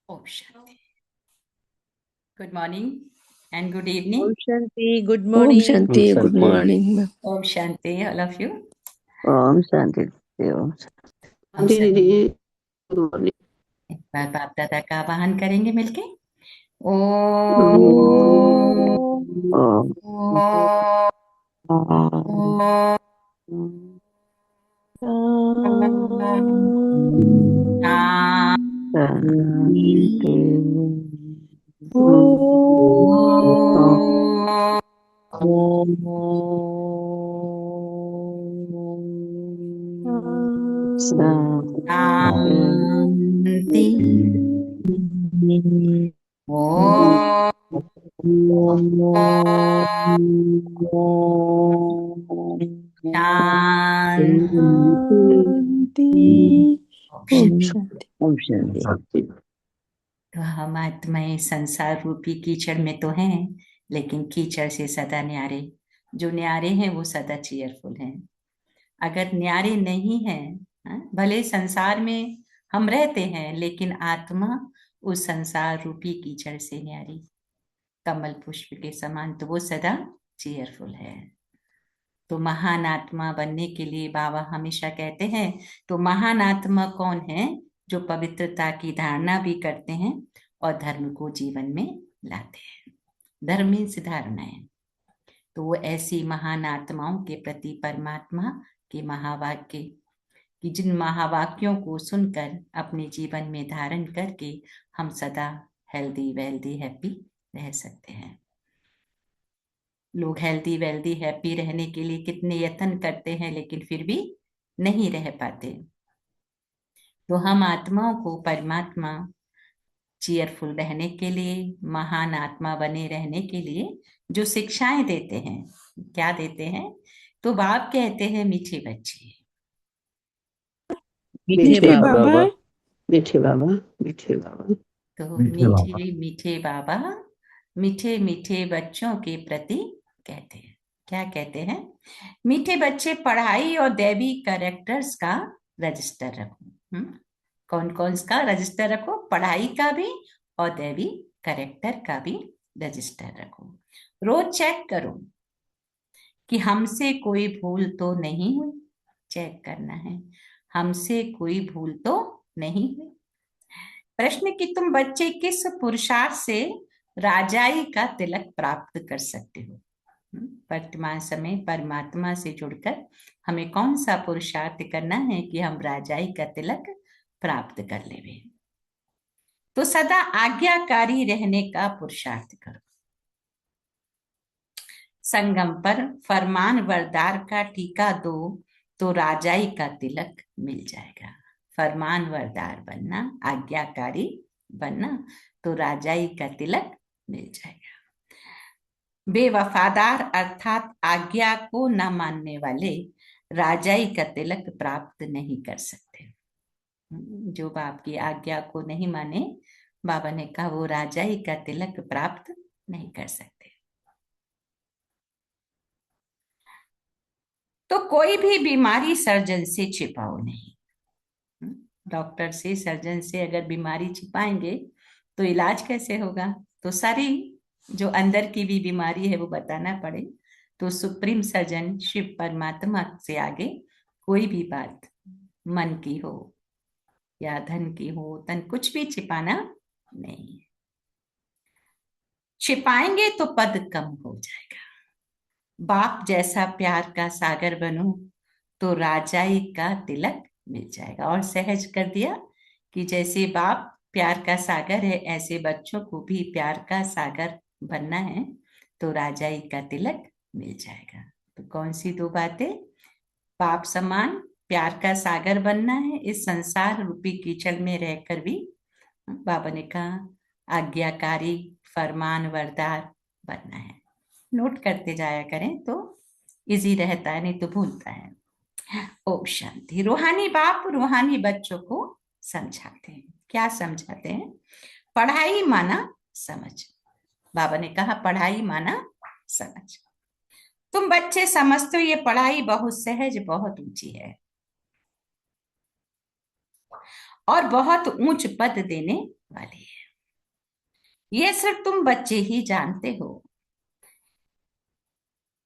ओम शांति। Good morning and good evening. ओम शांति, गुड ओम मॉर्निंग। शांति, गुड मॉर्निंग। ओम शांति ऑल ऑफ यू। ओम शांति। ओम हम शांति सभी दीदी, गुड मॉर्निंग। एक बार बाप दादा का आवाहन करेंगे मिलके। ओम ओम शांति। शांति। ओम शांति। ओम शांति। तो हम आत्माएं संसार रूपी कीचड़ में तो हैं, लेकिन कीचड़ से सदा न्यारे। जो न्यारे हैं वो सदा चीयरफुल हैं। अगर न्यारे नहीं हैं, भले संसार में हम रहते हैं, लेकिन आत्मा उस संसार रूपी कीचड़ से न्यारी, कमल पुष्प के समान, तो वो सदा चीयरफुल है। तो महान आत्मा बनने के लिए बाबा हमेशा कहते हैं, तो महान आत्मा कौन है? जो पवित्रता की धारणा भी करते हैं और धर्म को जीवन में लाते हैं। धर्म मीन्स धारणा है। तो वो ऐसी महान आत्माओं के प्रति परमात्मा के महावाक्य कि जिन महावाक्यों को सुनकर अपने जीवन में धारण करके हम सदा हेल्दी वेल्दी हैप्पी रह सकते हैं। लोग हेल्दी वेल्दी हैप्पी रहने के लिए कितने यत्न करते हैं, लेकिन फिर भी नहीं रह पाते। तो हम आत्माओं को परमात्मा चीयरफुल रहने के लिए, महान आत्मा बने रहने के लिए जो शिक्षाएं देते हैं, क्या देते हैं? तो बाप कहते हैं मीठे बच्चे, मीठे बाबा, मीठे बाबा, मीठे बाबा। तो मीठे मीठे बाबा मीठे मीठे बच्चों के प्रति कहते हैं। क्या कहते हैं? मीठे बच्चे, पढ़ाई और दैवी कैरेक्टर्स का रजिस्टर रखो। कौन कौन सा रजिस्टर रखो? पढ़ाई का भी और दैवी कैरेक्टर का भी रजिस्टर रखो। रोज चेक करो कि हमसे कोई भूल तो नहीं हुई। चेक करना है, हमसे कोई भूल तो नहीं हुई। प्रश्न कि तुम बच्चे किस पुरुषार्थ से राजाई का तिलक प्राप्त कर सकते हो? वर्तमान समय परमात्मा से जुड़कर हमें कौन सा पुरुषार्थ करना है कि हम राजाई का तिलक प्राप्त कर लेवे? तो सदा आज्ञाकारी रहने का पुरुषार्थ करो। संगम पर फरमान वरदार का टीका दो तो राजाई का तिलक मिल जाएगा। फरमान वरदार बनना, आज्ञाकारी बनना, तो राजाई का तिलक मिल जाएगा। बेवफादार अर्थात आज्ञा को न मानने वाले राजाई का तिलक प्राप्त नहीं कर सकते। जो बाप की आज्ञा को नहीं माने, बाबा ने कहा वो राजाई का तिलक प्राप्त नहीं कर सकते। तो कोई भी बीमारी सर्जन से छिपाओ नहीं। डॉक्टर से, सर्जन से अगर बीमारी छिपाएंगे तो इलाज कैसे होगा? तो सारी जो अंदर की भी बीमारी है वो बताना पड़े। तो सुप्रीम सर्जन शिव परमात्मा से आगे कोई भी बात मन की हो या धन की हो, तन कुछ भी छिपाना नहीं है। छिपाएंगे तो पद कम हो जाएगा। बाप जैसा प्यार का सागर बनो तो राजाई का तिलक मिल जाएगा। और सहज कर दिया कि जैसे बाप प्यार का सागर है, ऐसे बच्चों को भी प्यार का सागर बनना है तो राजाई का तिलक मिल जाएगा। तो कौन सी दो बातें? बाप समान प्यार का सागर बनना है, इस संसार रूपी कीचड़ में रहकर भी बाबा ने कहा आज्ञाकारी फरमान वरदार बनना है। नोट करते जाया करें तो इजी रहता है, नहीं तो भूलता है। ओम शांति। रूहानी बाप रूहानी बच्चों को समझाते हैं। क्या समझाते हैं? पढ़ाई माना समझ। बाबा ने कहा पढ़ाई माना समझ। तुम बच्चे समझते हो ये पढ़ाई बहुत सहज, बहुत ऊंची है। और बहुत ऊंच पद देने वाली है। ये सिर्फ तुम बच्चे ही जानते हो।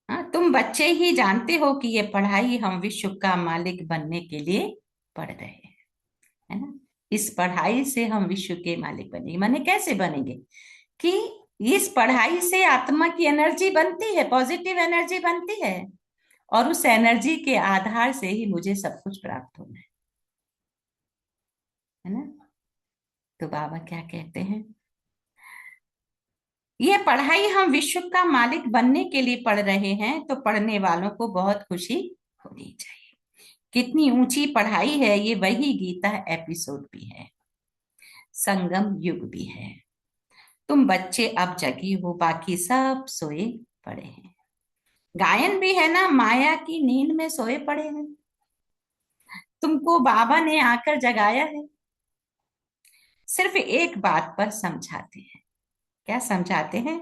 हाँ, तुम बच्चे ही जानते हो कि ये पढ़ाई हम विश्व का मालिक बनने के लिए पढ़ रहे हैं, है ना। इस पढ़ाई से हम विश्व के मालिक बनेंगे। माने कैसे बनेंगे कि इस पढ़ाई से आत्मा की एनर्जी बनती है, पॉजिटिव एनर्जी बनती है, और उस एनर्जी के आधार से ही मुझे सब कुछ प्राप्त होना है ना। तो बाबा क्या कहते हैं, ये पढ़ाई हम विश्व का मालिक बनने के लिए पढ़ रहे हैं, तो पढ़ने वालों को बहुत खुशी होनी चाहिए। कितनी ऊंची पढ़ाई है ये। वही गीता एपिसोड भी है, संगम युग भी है। तुम बच्चे अब जगी हो, बाकी सब सोए पड़े हैं। गायन भी है ना, माया की नींद में सोए पड़े हैं। तुमको बाबा ने आकर जगाया है। सिर्फ एक बात पर समझाते हैं। क्या समझाते हैं?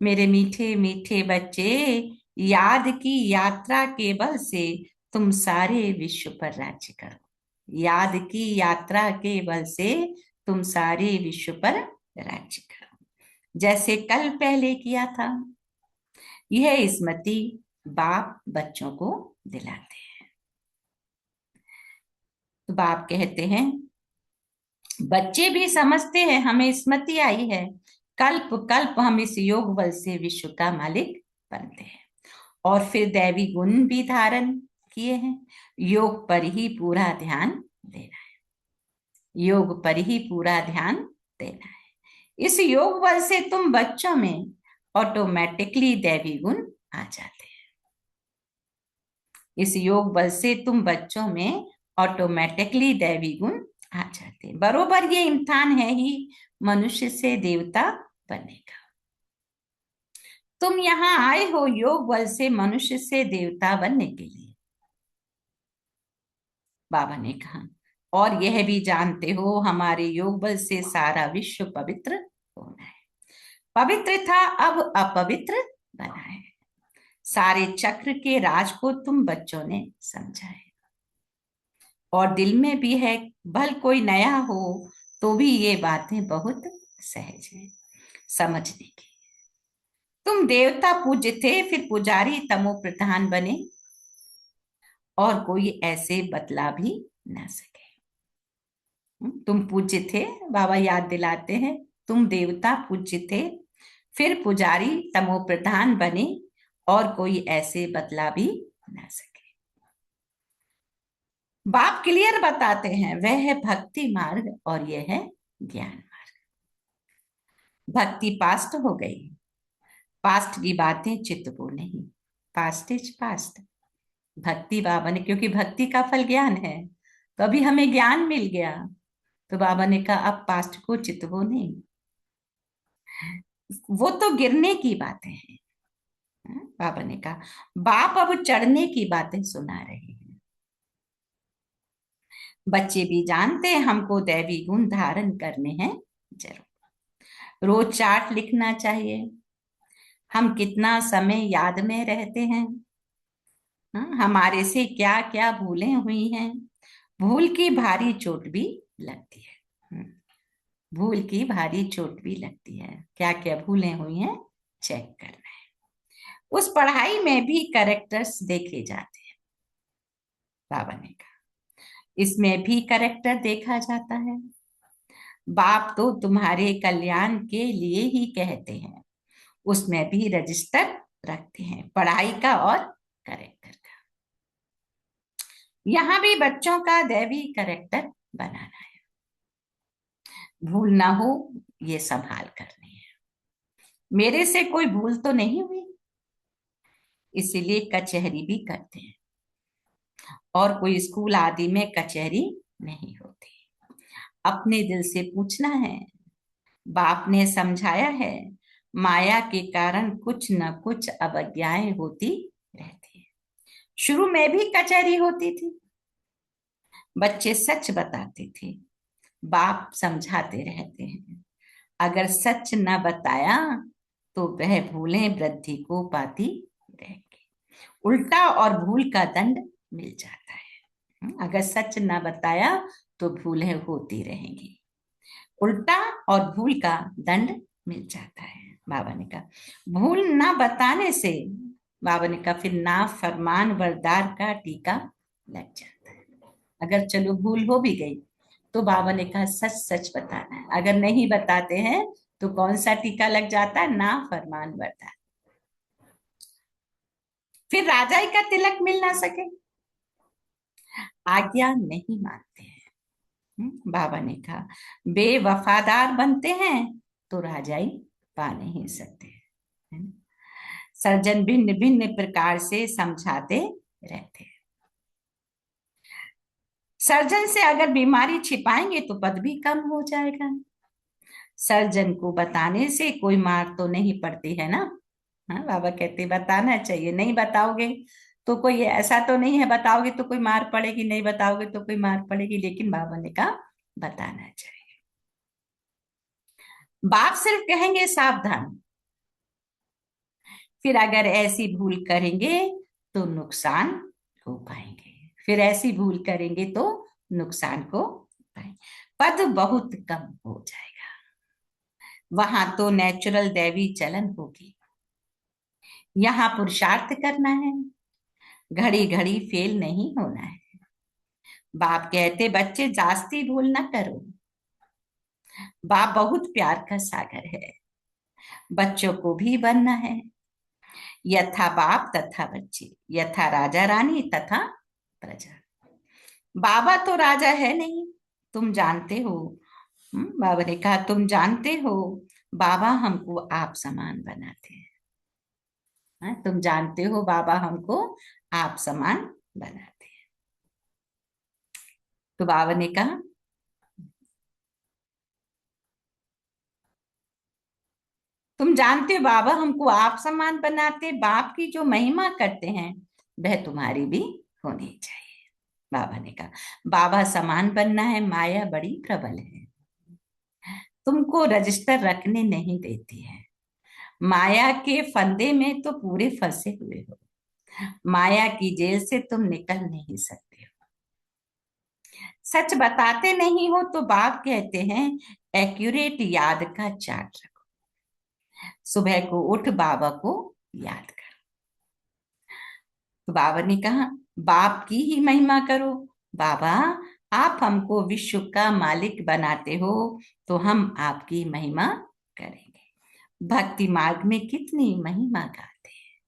मेरे मीठे मीठे बच्चे, याद की यात्रा के बल से तुम सारे विश्व पर राज्य करो। याद की यात्रा के बल से तुम सारे विश्व पर राज्य करो, जैसे कल पहले किया था। यह स्मृति बाप बच्चों को दिलाते हैं। तो बाप कहते हैं, बच्चे भी समझते हैं, हमें स्मृति आई है, कल्प कल्प हम इस योग बल से विश्व का मालिक बनते हैं। और फिर दैवी गुण भी धारण किए हैं। योग पर ही पूरा ध्यान देना है। योग पर ही पूरा ध्यान देना है। इस योग बल से तुम बच्चों में ऑटोमेटिकली दैवी गुण आ जाते हैं। इस योग बल से तुम बच्चों में ऑटोमेटिकली दैवी गुण आ जाते हैं। बरोबर ये इम्तिहान है ही मनुष्य से देवता बनने का। तुम यहाँ आए हो योग बल से मनुष्य से देवता बनने के लिए, बाबा ने कहा। और यह भी जानते हो, हमारे योग बल से सारा विश्व पवित्र होना है। पवित्र था, अब अपवित्र बना है। सारे चक्र के राज को तुम बच्चों ने समझा है। और दिल में भी है, भल कोई नया हो तो भी ये बातें बहुत सहज है समझने की। तुम देवता पूज्य थे, फिर पुजारी तमो प्रधान बने, और कोई ऐसे बतला भी ना सके। तुम पूज्य थे, बाबा याद दिलाते हैं, तुम देवता पूज्य थे, फिर पुजारी तमो प्रधान बने, और कोई ऐसे बतला भी ना सके। बाप क्लियर बताते हैं, वह है भक्ति मार्ग और यह है ज्ञान मार्ग। भक्ति पास्ट हो गई, पास्ट की बातें चित्त को नहीं, पास्ट इज पास्ट। भक्ति बाबा ने, क्योंकि भक्ति का फल ज्ञान है, तो अभी हमें ज्ञान मिल गया, तो बाबा ने कहा अब पास्ट को चितवो नहीं, वो तो गिरने की बातें हैं। बाबा ने कहा बाप अब चढ़ने की बातें सुना रहे हैं। बच्चे भी जानते हैं हमको दैवी गुण धारण करने हैं जरूर। रोज चार्ट लिखना चाहिए, हम कितना समय याद में रहते हैं, हमारे से क्या क्या भूलें हुई हैं। भूल की भारी चोट भी लगती है। भूल की भारी चोट भी लगती है, क्या क्या भूलें हुई हैं चेक करना है। उस पढ़ाई में भी करेक्टर्स देखे जाते हैं, बाबा ने कहा इसमें भी करेक्टर देखा जाता है। बाप तो तुम्हारे कल्याण के लिए ही कहते हैं, उसमें भी रजिस्टर रखते हैं पढ़ाई का और करेक्टर का। यहां भी बच्चों का दैवी करेक्टर बनाना है, भूल ना हो ये संभाल करनी है। मेरे से कोई भूल तो नहीं हुई, इसीलिए कचहरी भी करते हैं, और कोई स्कूल आदि में कचहरी नहीं होती। अपने दिल से पूछना है। बाप ने समझाया है, माया के कारण कुछ न कुछ अवज्ञाएं होती रहती है। शुरू में भी कचहरी होती थी, बच्चे सच बताते थे, बाप समझाते रहते हैं। अगर सच न बताया तो वह भूलें वृद्धि को पाती रहेंगी, उल्टा और भूल का दंड मिल जाता है। अगर सच ना बताया तो भूलें होती रहेंगी। उल्टा और भूल का दंड मिल जाता है। बाबा ने कहा भूल ना बताने से, बाबा ने कहा फिर ना फरमान बरदार का टीका लग जाता है। अगर चलो भूल हो भी गई तो बाबा ने कहा सच सच बताना है। अगर नहीं बताते हैं तो कौन सा टीका लग जाता है? ना फरमान बरदार। फिर राजाई का तिलक मिल ना सके, आज्ञा नहीं मानते हैं। बाबा ने कहा बेवफादार बनते हैं तो राजाई पा नहीं सकते। सर्जन भिन्न भिन्न प्रकार से समझाते रहते हैं। सर्जन से अगर बीमारी छिपाएंगे तो पद भी कम हो जाएगा। सर्जन को बताने से कोई मार तो नहीं पड़ती है ना। हाँ, बाबा कहते बताना चाहिए, नहीं बताओगे तो कोई ऐसा तो नहीं है, बताओगे तो कोई मार पड़ेगी, नहीं बताओगे तो कोई मार पड़ेगी, लेकिन बाबा ने कहा बताना चाहिए। बाप सिर्फ कहेंगे सावधान, फिर अगर ऐसी भूल करेंगे तो नुकसान हो पाएंगे, फिर ऐसी भूल करेंगे तो नुकसान को पाएंगे, पद बहुत कम हो जाएगा। वहां तो नेचुरल दैवी चलन होगी, यहाँ पुरुषार्थ करना है, घड़ी घड़ी फेल नहीं होना है। बाप कहते बच्चे जास्ती भूल ना करो, बाप बहुत प्यार का सागर है, बच्चों को भी बनना है। यथा बाप तथा बच्चे, यथा राजा रानी तथा प्रजा। बाबा तो राजा है नहीं, तुम जानते हो। बाबा ने कहा तुम जानते हो बाबा हमको आप समान बनाते हैं। तुम जानते हो बाबा हमको आप समान बनाते हैं। तो बाबा ने कहा तुम जानते हो बाबा हमको आप समान बनाते, बाप की जो महिमा करते हैं वह तुम्हारी भी होनी चाहिए। बाबा ने कहा बाबा समान बनना है, माया बड़ी प्रबल है, तुमको रजिस्टर रखने नहीं देती है। माया के फंदे में तो पूरे फंसे हुए हो, माया की जेल से तुम निकल नहीं सकते हो। सच बताते नहीं हो तो बाप कहते हैं एक्यूरेट याद का चार्ट रखो, सुबह को उठ बाबा को याद कर। तो बाबा ने कहा बाप की ही महिमा करो। बाबा आप हमको विश्व का मालिक बनाते हो तो हम आपकी महिमा करेंगे। भक्ति मार्ग में कितनी महिमा गाते हैं,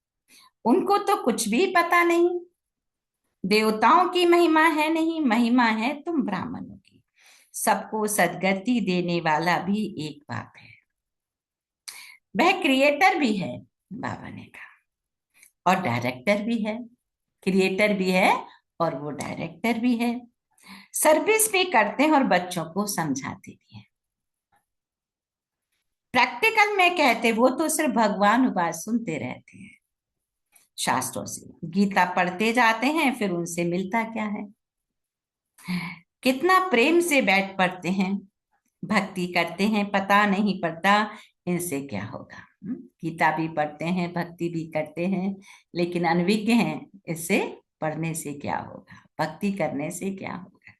उनको तो कुछ भी पता नहीं। देवताओं की महिमा है नहीं, महिमा है तुम ब्राह्मणों की। सबको सदगति देने वाला भी एक बाप है, वह क्रिएटर भी है, बाबा ने कहा, और डायरेक्टर भी है। क्रिएटर भी है और वो डायरेक्टर भी है, सर्विस भी करते हैं और बच्चों को समझाते भी हैं। प्रैक्टिकल में कहते वो तो सिर्फ भगवान बात सुनते रहते हैं, शास्त्रों से गीता पढ़ते जाते हैं, फिर उनसे मिलता क्या है? कितना प्रेम से बैठ पढ़ते हैं, भक्ति करते हैं, पता नहीं पड़ता इनसे क्या होगा। गीता भी पढ़ते हैं, भक्ति भी करते हैं, लेकिन अनविज्ञ हैं, इससे पढ़ने से क्या होगा, भक्ति करने से क्या होगा।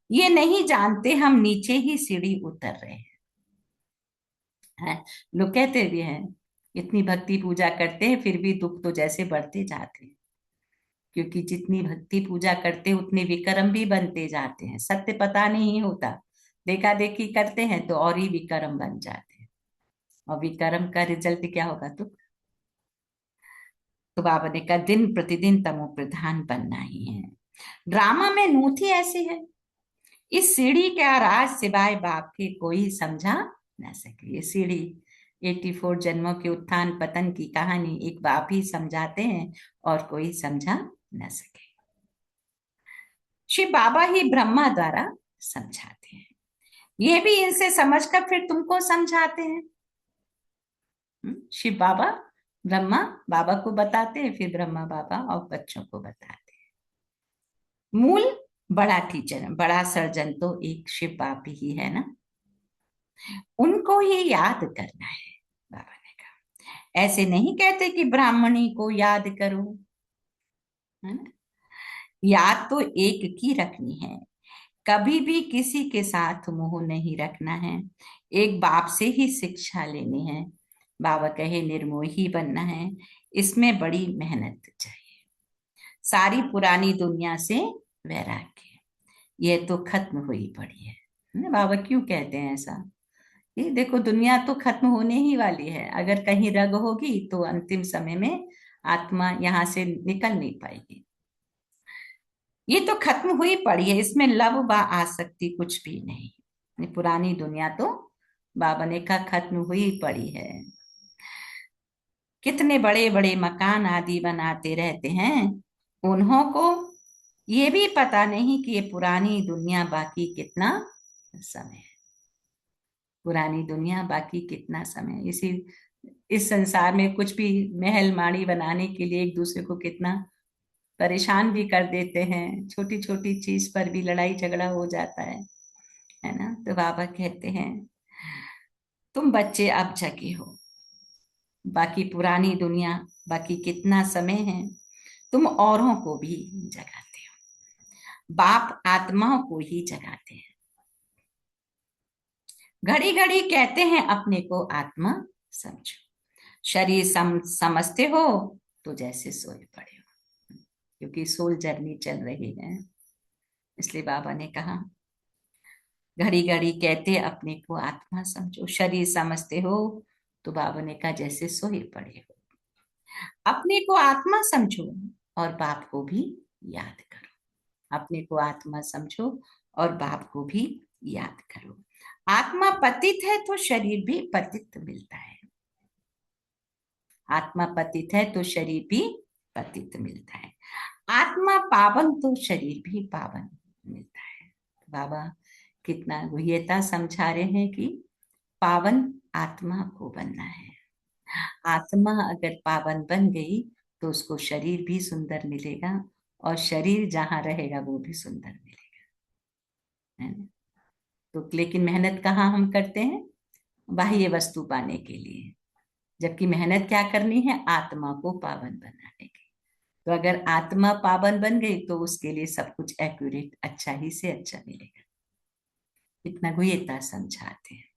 ये नहीं जानते हम नीचे ही सीढ़ी उतर रहे हैं। लोग कहते भी हैं इतनी भक्ति पूजा करते हैं फिर भी दुख तो जैसे बढ़ते जाते हैं, क्योंकि जितनी भक्ति पूजा करते हैं उतने विक्रम भी बनते जाते हैं। सत्य पता नहीं होता, देखा देखी करते हैं तो और ही विक्रम बन जाते हैं, और विक्रम का रिजल्ट क्या होगा? तो बाबा ने कहा दिन प्रतिदिन तमो प्रधान बनना ही है। ड्रामा में नूथ ही ऐसी है, इस सीढ़ी का राज सिवाय बाप के कोई समझा न सके। ये सीढ़ी 84 जन्मों के उत्थान पतन की कहानी एक बाप ही समझाते हैं और कोई समझा न सके। शिव बाबा ही ब्रह्मा द्वारा समझाते हैं, ये भी इनसे समझकर फिर तुमको समझाते हैं। शिव बाबा ब्रह्मा बाबा को बताते हैं, फिर ब्रह्मा बाबा और बच्चों को बताते हैं। मूल बड़ा टीचर, बड़ा सर्जन तो एक शिव बाप ही है ना, उनको ही याद करना है। बाबा ने कहा ऐसे नहीं कहते कि ब्राह्मणी को याद करो, है ना, याद तो एक की रखनी है, कभी भी किसी के साथ मोह नहीं रखना है, एक बाप से ही शिक्षा लेनी है, बाबा कहे निर्मोही बनना है, इसमें बड़ी मेहनत चाहिए, सारी पुरानी दुनिया से वैराग्य, ये तो खत्म हुई पड़ी है ना। बाबा क्यों कहते हैं ऐसा? ये देखो दुनिया तो खत्म होने ही वाली है, अगर कहीं रग होगी तो अंतिम समय में आत्मा यहाँ से निकल नहीं पाएगी। ये तो खत्म हुई पड़ी है, इसमें लव व आसक्ति कुछ भी नहीं। ये पुरानी दुनिया तो बाबा ने कहा खत्म हुई पड़ी है। कितने बड़े बड़े मकान आदि बनाते रहते हैं, उन्हों को ये भी पता नहीं कि ये पुरानी दुनिया बाकी कितना समय है, पुरानी दुनिया बाकी कितना समय। इसी इस संसार में कुछ भी महल माड़ी बनाने के लिए एक दूसरे को कितना परेशान भी कर देते हैं, छोटी छोटी चीज पर भी लड़ाई झगड़ा हो जाता है ना। तो बाबा कहते हैं तुम बच्चे अब जगे हो, बाकी पुरानी दुनिया बाकी कितना समय है, तुम औरों को भी जगाते हो, बाप आत्माओं को ही जगाते हैं। घड़ी घड़ी कहते हैं अपने को आत्मा समझो, शरीर समझते हो तो जैसे सोए पड़े हो, क्योंकि सोल जर्नी चल रही है। इसलिए बाबा ने कहा घड़ी घड़ी कहते अपने को आत्मा समझो, शरीर समझते हो तो बाबा ने कहा जैसे सोए पड़े हो, अपने को आत्मा समझो और बाप को भी याद करो, अपने को आत्मा समझो और बाप को भी याद करो। आत्मा पतित है तो शरीर भी पतित मिलता है, आत्मा पतित है तो शरीर भी पतित मिलता है, आत्मा पावन तो शरीर भी पावन मिलता है। बाबा कितना गुह्यता समझा रहे हैं कि पावन आत्मा को बनना है, आत्मा अगर पावन बन गई तो उसको शरीर भी सुंदर मिलेगा, और शरीर जहां रहेगा वो भी सुंदर मिलेगा, है ना। तो लेकिन मेहनत कहाँ हम करते हैं? बाह्य वस्तु पाने के लिए, जबकि मेहनत क्या करनी है? आत्मा को पावन बनाने की। तो अगर आत्मा पावन बन गई तो उसके लिए सब कुछ एक्यूरेट, अच्छा ही से अच्छा मिलेगा। इतना गुह्यता समझाते हैं।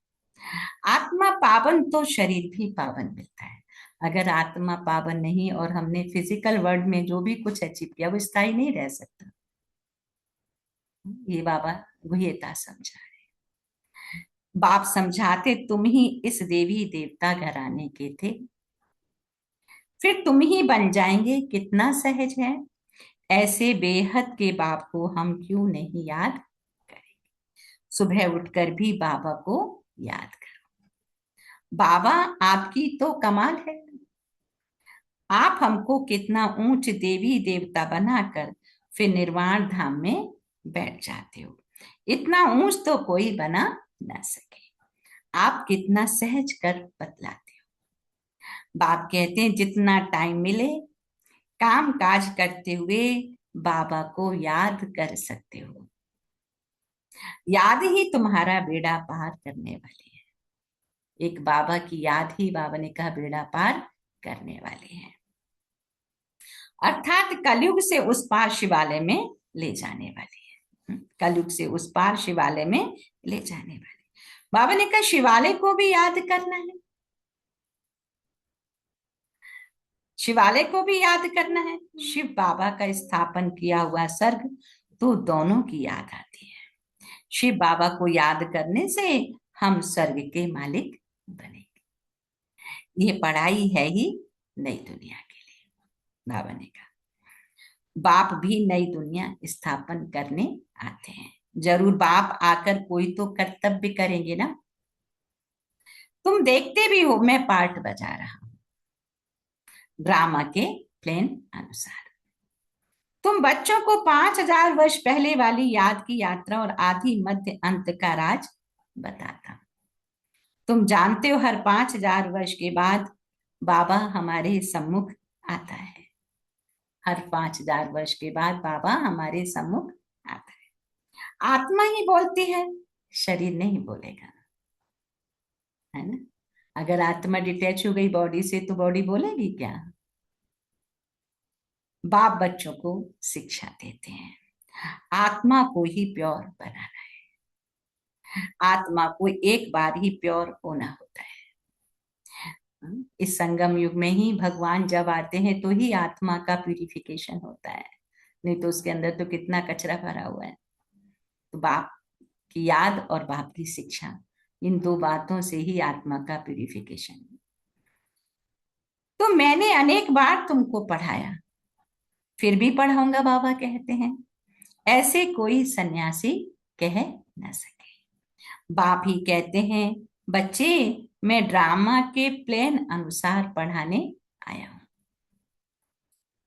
आत्मा पावन तो शरीर भी पावन मिलता है। अगर आत्मा पावन नहीं और हमने फिजिकल वर्ल्ड में जो भी कुछ अचीव किया वो स्थायी नहीं रह सकता। ये बाबा गुह्यता समझा रहे। बाप समझाते तुम ही इस देवी देवता घराने के थे, फिर तुम ही बन जाएंगे, कितना सहज है, ऐसे बेहद के बाप को हम क्यों नहीं याद करें। सुबह उठकर भी बाबा को याद करो, बाबा आपकी तो कमाल है, आप हमको कितना ऊंच देवी देवता बनाकर फिर निर्वाण धाम में बैठ जाते हो, इतना ऊंच तो कोई बना ना सके, आप कितना सहज कर बतलाते हो। बाप कहते हैं जितना टाइम मिले काम काज करते हुए बाबा को याद कर सकते हो, याद ही तुम्हारा बेड़ा पार करने वाली है। एक बाबा की याद ही बाबा ने कहा बेड़ा पार करने वाले हैं, अर्थात कलयुग से उस पार शिवालय में ले जाने वाली है, कलयुग से उस पार शिवालय में ले जाने वाली। बाबा ने कहा शिवालय को भी याद करना है, शिवालय को भी याद करना है, शिव बाबा का स्थापन किया हुआ स्वर्ग तो दोनों की याद आती है। शिव बाबा को याद करने से हम स्वर्ग के मालिक बनेंगे। ये पढ़ाई है ही नई दुनिया के लिए। बाबा ने कहा बाप भी नई दुनिया स्थापन करने आते हैं, जरूर बाप आकर कोई तो कर्तव्य करेंगे ना। तुम देखते भी हो मैं पार्ट बजा रहा हूं ड्रामा के प्लान अनुसार। तुम बच्चों को 5000 वर्ष पहले वाली याद की यात्रा और आदि मध्य अंत का राज बताता। तुम जानते हो हर 5000 वर्ष के बाद बाबा हमारे सम्मुख आता है, हर 5000 वर्ष के बाद बाबा हमारे सम्मुख आता है। आत्मा ही बोलती है, शरीर नहीं बोलेगा, है ना। अगर आत्मा डिटैच हो गई बॉडी से तो बॉडी बोलेगी क्या? बाप बच्चों को शिक्षा देते हैं। आत्मा को ही प्योर बनाना है, आत्मा को एक बार ही प्योर होना होता है। इस संगम युग में ही भगवान जब आते हैं तो ही आत्मा का प्यूरिफिकेशन होता है, नहीं तो उसके अंदर तो कितना कचरा भरा हुआ है। तो बाप की याद और बाप की शिक्षा, इन दो बातों से ही आत्मा का प्यूरिफिकेशन। तो मैंने अनेक बार तुमको पढ़ाया, फिर भी पढ़ाऊंगा, बाबा कहते हैं, ऐसे कोई सन्यासी कह न सके। बाप ही कहते हैं, बच्चे मैं ड्रामा के प्लान अनुसार पढ़ाने आया हूं,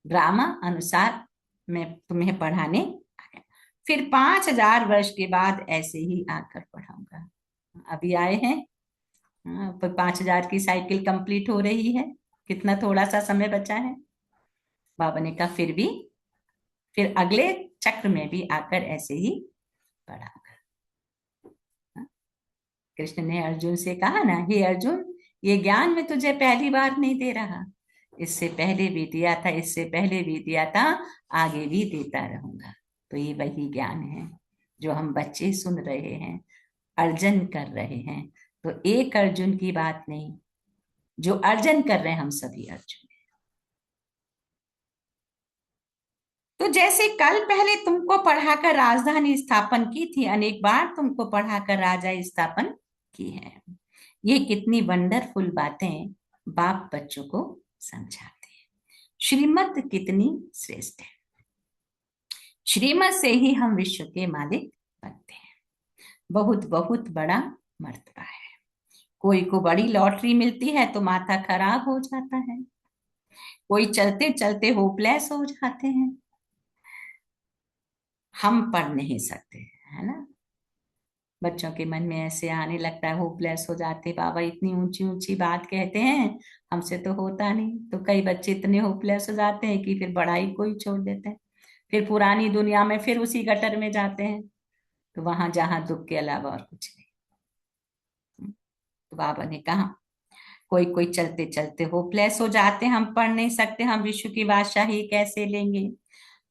ड्रामा अनुसार मैं तुम्हें पढ़ाने आया, फिर 5,000 वर्ष के बाद ऐसे ही आकर पढ़ाऊंगा। अभी आए हैं, पर 5,000 की साइकिल कंप्लीट हो रही है, कितना थोड़ा सा समय बचा है। बाबा ने कहा फिर भी, फिर अगले चक्र में भी आकर ऐसे ही पढ़ाऊंगा। कृष्ण ने अर्जुन से कहा ना, हे अर्जुन, ये ज्ञान मैं तुझे पहली बार नहीं दे रहा, इससे पहले भी दिया था, इससे पहले भी दिया था, आगे भी देता रहूंगा। तो ये वही ज्ञान है जो हम बच्चे सुन रहे हैं, अर्जन कर रहे हैं। तो एक अर्जुन की बात नहीं, जो अर्जन कर रहे हैं हम सभी अर्जुन। तो जैसे कल पहले तुमको पढ़ाकर राजधानी स्थापन की थी, अनेक बार तुमको पढ़ाकर राजा स्थापन की है। ये कितनी वंडरफुल बातें बाप बच्चों को समझाते हैं। श्रीमत कितनी श्रेष्ठ है, श्रीमत से ही हम विश्व के मालिक बनते हैं। बहुत बहुत बड़ा मर्तबा है। कोई को बड़ी लॉटरी मिलती है तो माथा खराब हो जाता है, कोई चलते चलते होपलेस हो जाते हैं। हम पढ़ नहीं सकते, है ना। बच्चों के मन में ऐसे आने लगता है, होपलेस हो जाते, बाबा इतनी ऊंची ऊंची बात कहते हैं, हमसे तो होता नहीं। तो कई बच्चे इतने होपलेस हो जाते हैं कि फिर पढ़ाई को ही छोड़ देते हैं, फिर पुरानी दुनिया में फिर उसी गटर में जाते हैं, तो वहां जहां दुख के अलावा और कुछ नहीं। तो बाबा ने कहा, कोई कोई चलते चलते होपलेस हो जाते, हम पढ़ नहीं सकते, हम विश्व की बादशाही कैसे लेंगे।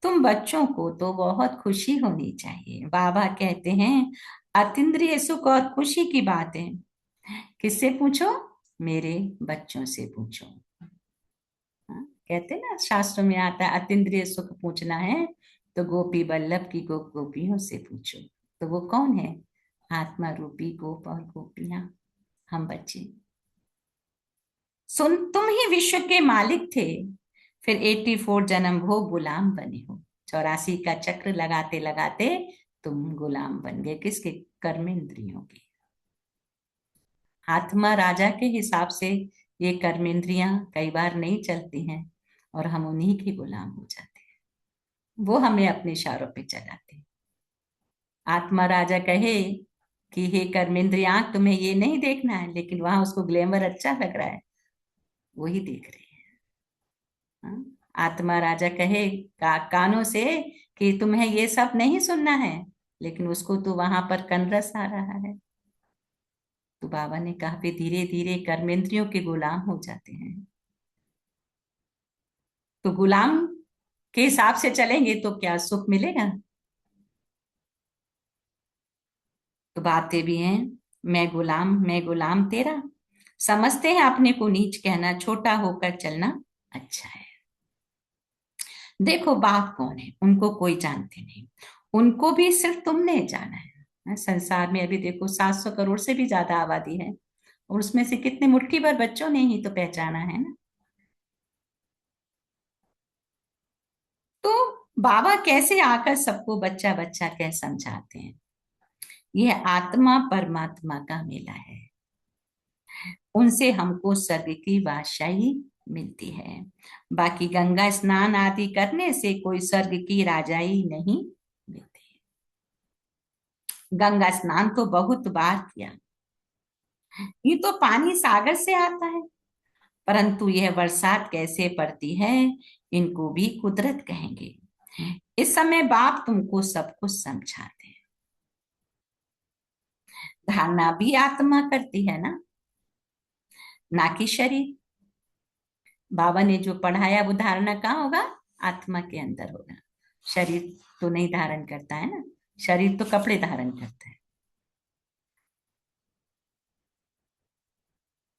तुम बच्चों को तो बहुत खुशी होनी चाहिए। बाबा कहते हैं, अतीन्द्रिय सुख और खुशी की बातें किससे पूछो, मेरे बच्चों से पूछो। हाँ, कहते ना, शास्त्रों में आता है अतीन्द्रिय सुख पूछना है तो गोपी बल्लभ की गोपियों से पूछो। तो वो कौन है, आत्मा रूपी गोप और गोपियां, हम बच्चे। सुन, तुम ही विश्व के मालिक थे, फिर 84 जन्म हो गुलाम बने हो। 84 का चक्र लगाते लगाते तुम गुलाम बन गए, किसके, कर्मेंद्रियों के। आत्मा राजा के हिसाब से ये कर्मेंद्रियां कई बार नहीं चलती हैं और हम उन्हीं के गुलाम हो जाते हैं, वो हमें अपने इशारों पे चलाते हैं। आत्मा राजा कहे कि हे कर्मेंद्रियां, तुम्हें ये नहीं देखना है, लेकिन वहां उसको ग्लैमर अच्छा लग रहा है, वही देख रही है। हाँ? आत्मा राजा कहे कानों से कि तुम्हें ये सब नहीं सुनना है, लेकिन उसको तो वहां पर कनरस आ रहा है। तो बाबा ने कहा भी धीरे धीरे कर्मेंद्रियों के गुलाम हो जाते हैं। तो गुलाम के हिसाब से चलेंगे तो क्या सुख मिलेगा। तो बातें भी हैं, मैं गुलाम तेरा, समझते हैं अपने को नीच कहना, छोटा होकर चलना अच्छा है। देखो बाप कौन है, उनको कोई जानते नहीं, उनको भी सिर्फ तुमने जाना है। संसार में अभी देखो 700 करोड़ से भी ज्यादा आबादी है, और उसमें से कितने मुट्ठी भर बच्चों ने ही तो पहचाना है ना। तो बाबा कैसे आकर सबको बच्चा बच्चा कह समझाते हैं। यह आत्मा परमात्मा का मेला है, उनसे हमको स्वर्ग की बादशाही मिलती है। बाकी गंगा स्नान आदि करने से कोई स्वर्ग की राजाई नहीं मिलती। गंगा स्नान तो बहुत बार किया, ये तो पानी सागर से आता है, परंतु यह बरसात कैसे पड़ती है, इनको भी कुदरत कहेंगे। इस समय बाप तुमको सब कुछ समझाते हैं। धारणा भी आत्मा करती है ना कि शरीर। बाबा ने जो पढ़ाया वो धारणा कहाँ होगा, आत्मा के अंदर होगा। शरीर तो नहीं धारण करता है ना, शरीर तो कपड़े धारण करता है।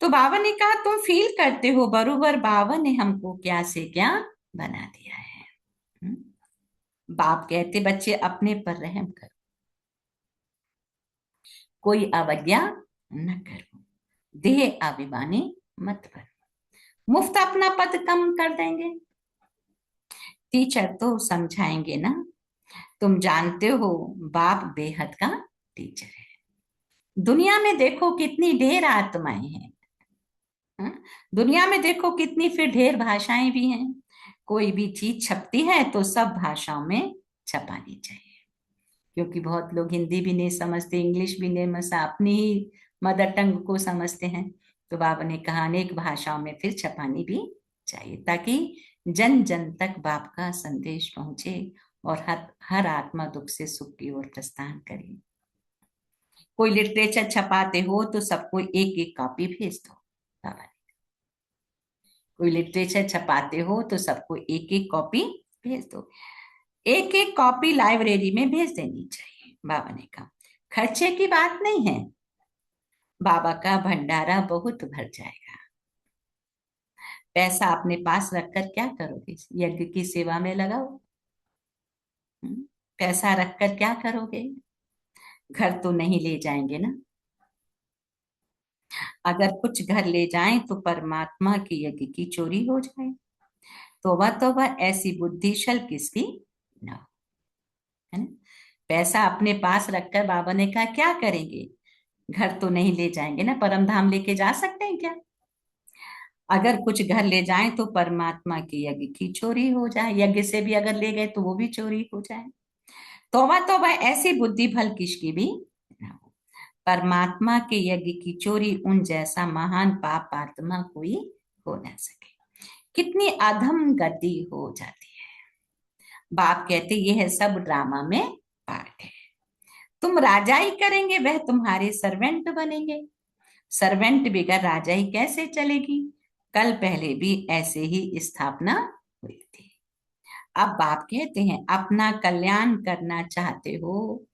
तो बाबा ने कहा तुम फील करते हो बरोबर, बाबा ने हमको क्या से क्या बना दिया है। हम्म? बाप कहते बच्चे अपने पर रहम करो, कोई अवज्ञा न करो, देह अभिमानी मत बनो। मुफ्त अपना पद कम कर देंगे, टीचर तो समझाएंगे ना। तुम जानते हो बाप बेहद का टीचर है। दुनिया में देखो कितनी ढेर आत्माएं हैं, हाँ? दुनिया में देखो कितनी फिर ढेर भाषाएं भी हैं। कोई भी चीज छपती है तो सब भाषाओं में छपानी चाहिए, क्योंकि बहुत लोग हिंदी भी नहीं समझते, इंग्लिश भी नहीं समझते, अपनी ही मदर टंग को समझते हैं। तो बाबा ने कहा अनेक भाषाओं में फिर छपानी भी चाहिए, ताकि जन जन तक बाप का संदेश पहुंचे और हर आत्मा दुख से सुख की ओर प्रस्थान करे। कोई लिटरेचर छपाते हो तो सबको एक एक कॉपी भेज दो बाबा ने। कोई लिटरेचर छपाते हो तो सबको एक एक कॉपी भेज दो, एक एक कॉपी लाइब्रेरी में भेज देनी चाहिए। बाबा ने कहा खर्चे की बात नहीं है, बाबा का भंडारा बहुत भर जाएगा। पैसा अपने पास रखकर क्या करोगे, यज्ञ की सेवा में लगाओ। हम्म? पैसा रखकर क्या करोगे, घर तो नहीं ले जाएंगे ना। अगर कुछ घर ले जाएं तो परमात्मा के यज्ञ की चोरी हो जाए। तौबा तौबा, ऐसी बुद्धि छल किसकी ना हो, है ना। पैसा अपने पास रखकर बाबा ने कहा क्या करेंगे, घर तो नहीं ले जाएंगे ना, परम धाम लेके जा सकते हैं क्या। अगर कुछ घर ले जाएं तो परमात्मा के यज्ञ की चोरी हो जाए, यज्ञ से भी अगर ले गए तो वो भी चोरी हो जाए। तौबा तौबा, ऐसी बुद्धि भल किसकी भी ना हो। परमात्मा के यज्ञ की चोरी उन जैसा महान पाप आत्मा कोई हो ना सके। कितनी अधम गति हो जाती है। बाप कहते ये है सब ड्रामा में पार्ट है। तुम राजाई करेंगे, वह तुम्हारे सर्वेंट बनेंगे। सर्वेंट बिगर राजाई कैसे चलेगी, कल पहले भी ऐसे ही स्थापना हुई थी। अब बाप कहते हैं अपना कल्याण करना चाहते हो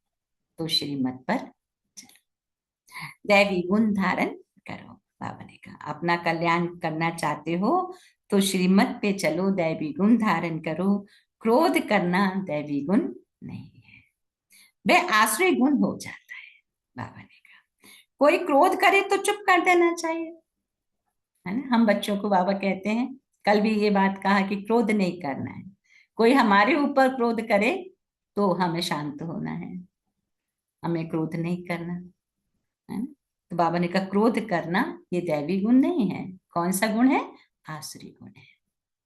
तो श्रीमत पर चलो, दैवी गुण धारण करो। बाबा ने कहा अपना कल्याण करना चाहते हो तो श्रीमत पे चलो, दैवी गुण धारण करो। क्रोध करना दैवी गुण नहीं है, वह आश्रय गुण हो जाता है। बाबा ने कहा कोई क्रोध करे तो चुप कर देना चाहिए, है ना। हम बच्चों को बाबा कहते हैं, कल भी ये बात कहा कि क्रोध नहीं करना है। कोई हमारे ऊपर क्रोध करे तो हमें शांत होना है, हमें क्रोध नहीं करना, है ना। तो बाबा ने कहा क्रोध करना ये दैवी गुण नहीं है। कौन सा गुण है, आसुरी गुण है।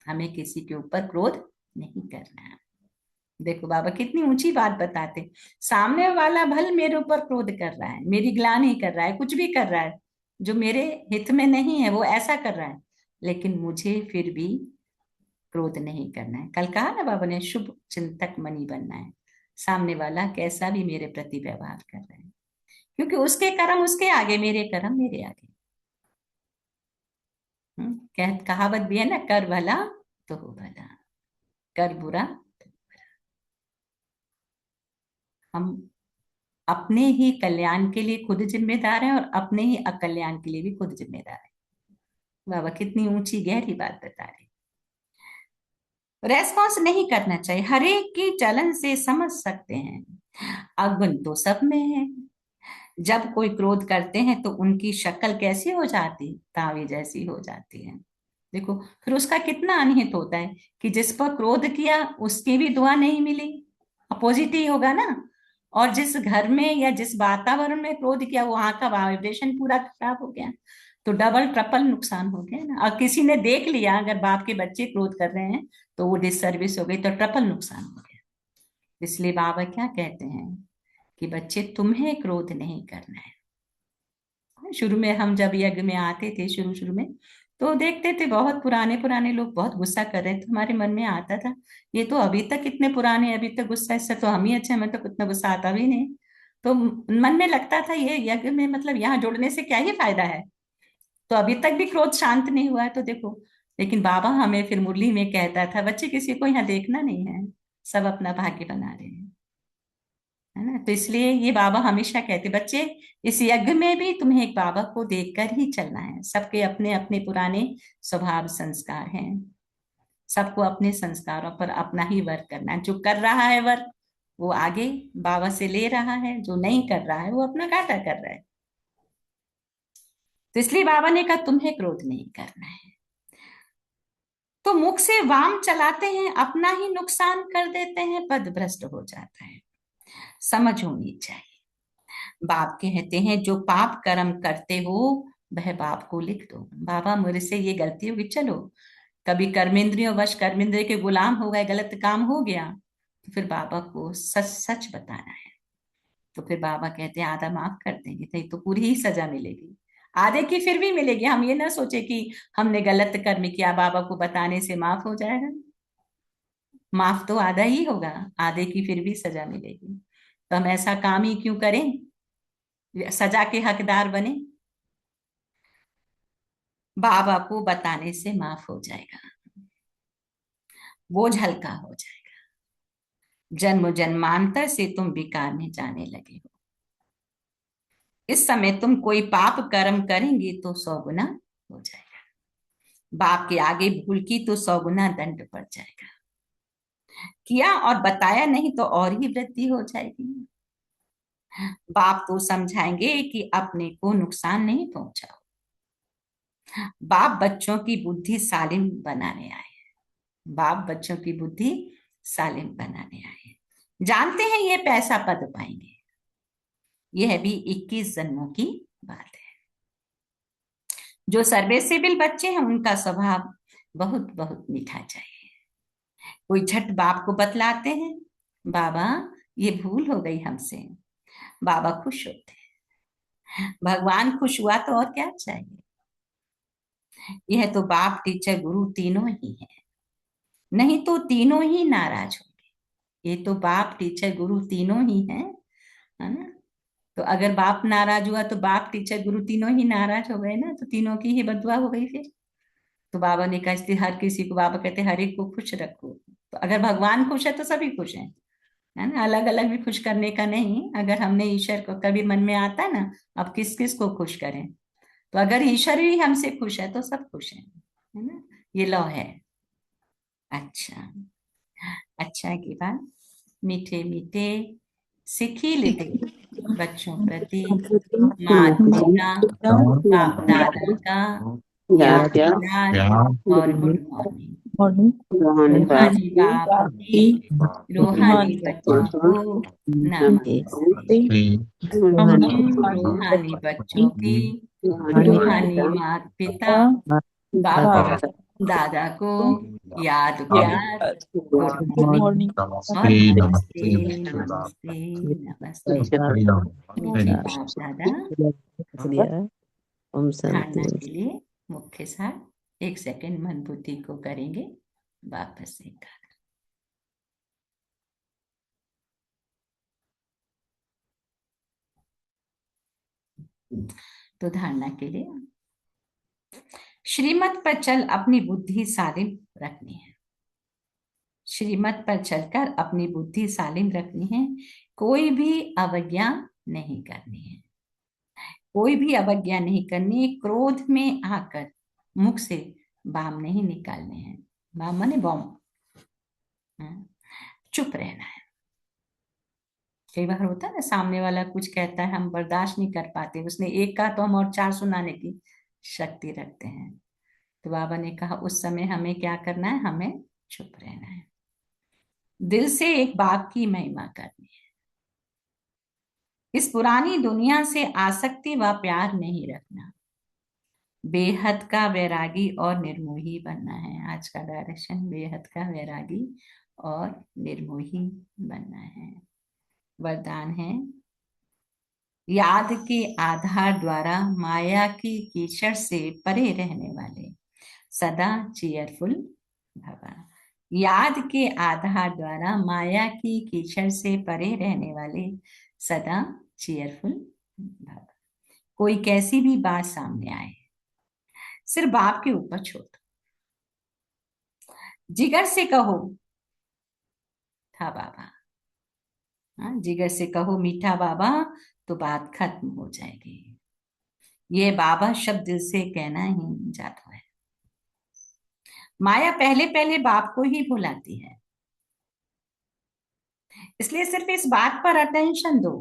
हमें किसी के ऊपर क्रोध नहीं करना है। देखो बाबा कितनी ऊंची बात बताते, सामने वाला भल मेरे ऊपर क्रोध कर रहा है, मेरी ग्लानि कर रहा है, कुछ भी कर रहा है जो मेरे हित में नहीं है, वो ऐसा कर रहा है, लेकिन मुझे फिर भी क्रोध नहीं करना है। कल कहा ना बाबा ने शुभ चिंतक मणि बनना है, सामने वाला कैसा भी मेरे प्रति व्यवहार कर रहे हैं, क्योंकि उसके कर्म उसके आगे, मेरे कर्म मेरे आगे। कहावत भी है ना, कर भला तो हो भला, कर बुरा तो बुरा। हम अपने ही कल्याण के लिए खुद जिम्मेदार हैं और अपने ही अकल्याण के लिए भी खुद जिम्मेदार है। बाबा कितनी ऊंची गहरी बात बता रहे। रेस्पॉन्स नहीं करना चाहिए, हर एक की चलन से समझ सकते हैं अवगुण तो सब में है। जब कोई क्रोध करते हैं तो उनकी शक्ल कैसी हो जाती, तावे जैसी हो जाती है। देखो फिर उसका कितना अनिहित होता है कि जिस पर क्रोध किया उसकी भी दुआ नहीं मिली, अपोजिट ही होगा ना। और जिस घर में या जिस वातावरण में क्रोध किया वहां का वाइब्रेशन पूरा खराब हो गया, तो डबल ट्रिपल नुकसान हो गया ना। और किसी ने देख लिया अगर बाप के बच्चे क्रोध कर रहे हैं तो वो डिसर्विस हो गई, तो ट्रिपल नुकसान हो गया। इसलिए बाबा क्या कहते हैं कि बच्चे तुम्हें क्रोध नहीं करना है। शुरू में हम जब यज्ञ में आते थे, शुरू शुरू में तो देखते थे बहुत पुराने पुराने लोग बहुत गुस्सा कर रहे थे, हमारे मन में आता था ये तो अभी तक इतने पुराने, अभी तक गुस्सा, इससे तो हम ही अच्छे, हमें तो कितना गुस्सा आता भी नहीं। तो मन में लगता था ये यज्ञ में मतलब यहाँ जुड़ने से क्या ही फायदा है, तो अभी तक भी क्रोध शांत नहीं हुआ है। तो देखो लेकिन बाबा हमें फिर मुरली में कहता था, बच्चे किसी को यहाँ देखना नहीं है, सब अपना भाग्य बना रहे हैं, है ना। तो इसलिए ये बाबा हमेशा कहते, बच्चे इस यज्ञ में भी तुम्हें एक बाबा को देखकर ही चलना है। सबके अपने अपने पुराने स्वभाव संस्कार हैं, सबको अपने संस्कारों पर अपना ही वर्क करना है। जो कर रहा है वर्क वो आगे बाबा से ले रहा है, जो नहीं कर रहा है वो अपना घाटा कर रहा है। तो इसलिए बाबा ने कहा तुम्हें क्रोध नहीं करना है। तो मुख से वाम चलाते हैं, अपना ही नुकसान कर देते हैं, पद भ्रष्ट हो जाता है। समझ होनी चाहिए। बाप कहते हैं जो पाप कर्म करते हो वह बाप को लिख दो। बाबा मेरे से ये गलती होगी, चलो कभी कर्मेंद्रियों वश कर्मेंद्रिय के गुलाम हो गए, गलत काम हो गया, तो फिर बाबा को सच सच बताना है। तो फिर बाबा कहते हैं आधा माफ कर देंगे, नहीं तो पूरी ही सजा मिलेगी। आधे की फिर भी मिलेगी। हम ये ना सोचे कि हमने गलत कर्म किया बाबा को बताने से माफ हो जाएगा। माफ तो आधा ही होगा, आधे की फिर भी सजा मिलेगी। तो हम ऐसा काम ही क्यों करें, सजा के हकदार बने। बाबा को बताने से माफ हो जाएगा, बोझ हल्का हो जाएगा। जन्म जन्मांतर से तुम विकार में जाने लगे हो। इस समय तुम कोई पाप कर्म करेंगे तो 100 गुना हो जाएगा। बाप के आगे भूल की तो 100 गुना दंड पड़ जाएगा। किया और बताया नहीं तो और ही वृद्धि हो जाएगी। बाप तो समझाएंगे कि अपने को नुकसान नहीं पहुंचाओ। बाप बच्चों की बुद्धि सालिम बनाने आए। बाप बच्चों की बुद्धि सालिम बनाने आए। जानते हैं ये पैसा पद पाएंगे, यह भी 21 जन्मों की बात है। जो सर्विसेबल बच्चे हैं उनका स्वभाव बहुत बहुत मीठा चाहिए। कोई झट बाप को बतलाते हैं, बाबा ये भूल हो गई हमसे, बाबा खुश होते हैं। भगवान खुश हुआ तो और क्या चाहिए। यह तो बाप टीचर गुरु तीनों ही है, नहीं तो तीनों ही नाराज होंगे। ये तो बाप टीचर गुरु तीनों ही है ना। तो अगर बाप नाराज हुआ तो बाप टीचर गुरु तीनों ही नाराज हो गए ना, तो तीनों की ही बदुआ हो गई फिर। तो बाबा ने कहा इसलिए हर किसी को, बाबा कहते हर एक को खुश रखो। तो अगर भगवान खुश है तो सभी खुश हैं, है ना। अलग अलग भी खुश करने का नहीं। अगर हमने ईश्वर को कभी मन में आता है ना, अब किस किस को खुश करें, तो अगर ईश्वर ही हमसे खुश है तो सब खुश हैं, है ना। ये लॉ है। अच्छा, अच्छा की बात। मीठे मीठे सिखिल दे बच्चों प्रति मात पिता बाप दादा का याद याद क्या प्यार और गुड मॉर्निंग। रूहानी बाप रूहानी बाप की रूहानी बच्चों को नमस्ते। रूहानी हम रूहानी बच्चों की रूहानी माता पिता बाप दादा को याद प्यार, गुड मॉर्निंग और नमस्ते नमस्ते नमस्ते। मीठे बाप दादा, ओम धारणा शांति। के लिए मुख्य सार 1 सेकेंड मन बुद्धि को करेंगे वापस से। तो धारणा के लिए श्रीमत पर चल अपनी बुद्धि सालिम रखनी है। श्रीमत पर चलकर अपनी बुद्धि सालिम रखनी है। कोई भी अवज्ञा नहीं करनी है, कोई भी अवज्ञा नहीं करनी। क्रोध में आकर मुख से बाम नहीं निकालने हैं। बाम माने बॉम्ब। चुप रहना है। कई बार होता है ना, सामने वाला कुछ कहता है हम बर्दाश्त नहीं कर पाते, उसने एक कहा तो हम और 4 सुनाने की शक्ति रखते हैं। तो बाबा ने कहा उस समय हमें क्या करना है, हमें चुप रहना है। दिल से एक बाप की महिमा करनी है। इस पुरानी दुनिया से आसक्ति व प्यार नहीं रखना। बेहद का वैरागी और निर्मोही बनना है। आज का दर्शन बेहद का वैरागी और निर्मोही बनना है। वरदान है, याद के आधार द्वारा माया की कीचड़ से परे रहने वाले सदा चीयरफुल भवा। याद के आधार द्वारा माया की कीचड़ से परे रहने वाले सदा चीयरफुल भवा। कोई कैसी भी बात सामने आए, सिर्फ बाप के ऊपर छोड़ दो। जिगर से कहो था बाबा। हाँ, जिगर से कहो मीठा बाबा, तो बात खत्म हो जाएगी। ये बाबा शब्द दिल से कहना ही जादू है। माया पहले पहले बाप को ही भुलाती है, इसलिए सिर्फ इस बात पर अटेंशन दो,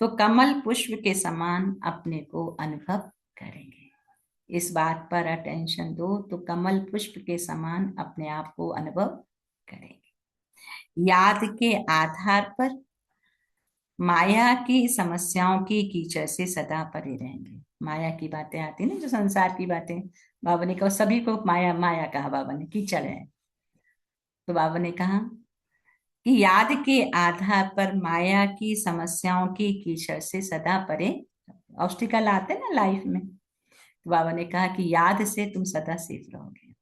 तो कमल पुष्प के समान अपने को अनुभव करेंगे। इस बात पर अटेंशन दो तो कमल पुष्प के समान अपने आप को अनुभव करेंगे। याद के आधार पर माया की समस्याओं की कीचड़ से सदा परे रहेंगे। माया की बातें आती ना, जो संसार की बातें, बाबा ने कहा सभी को माया माया कहा, बाबा ने कीचड़ है। तो बाबा ने कहा कि याद के आधार पर माया की समस्याओं की कीचड़ से सदा परे। ऑब्स्टिकल आते ना लाइफ में, तो बाबा ने कहा कि याद से तुम सदा सेफ रहोगे।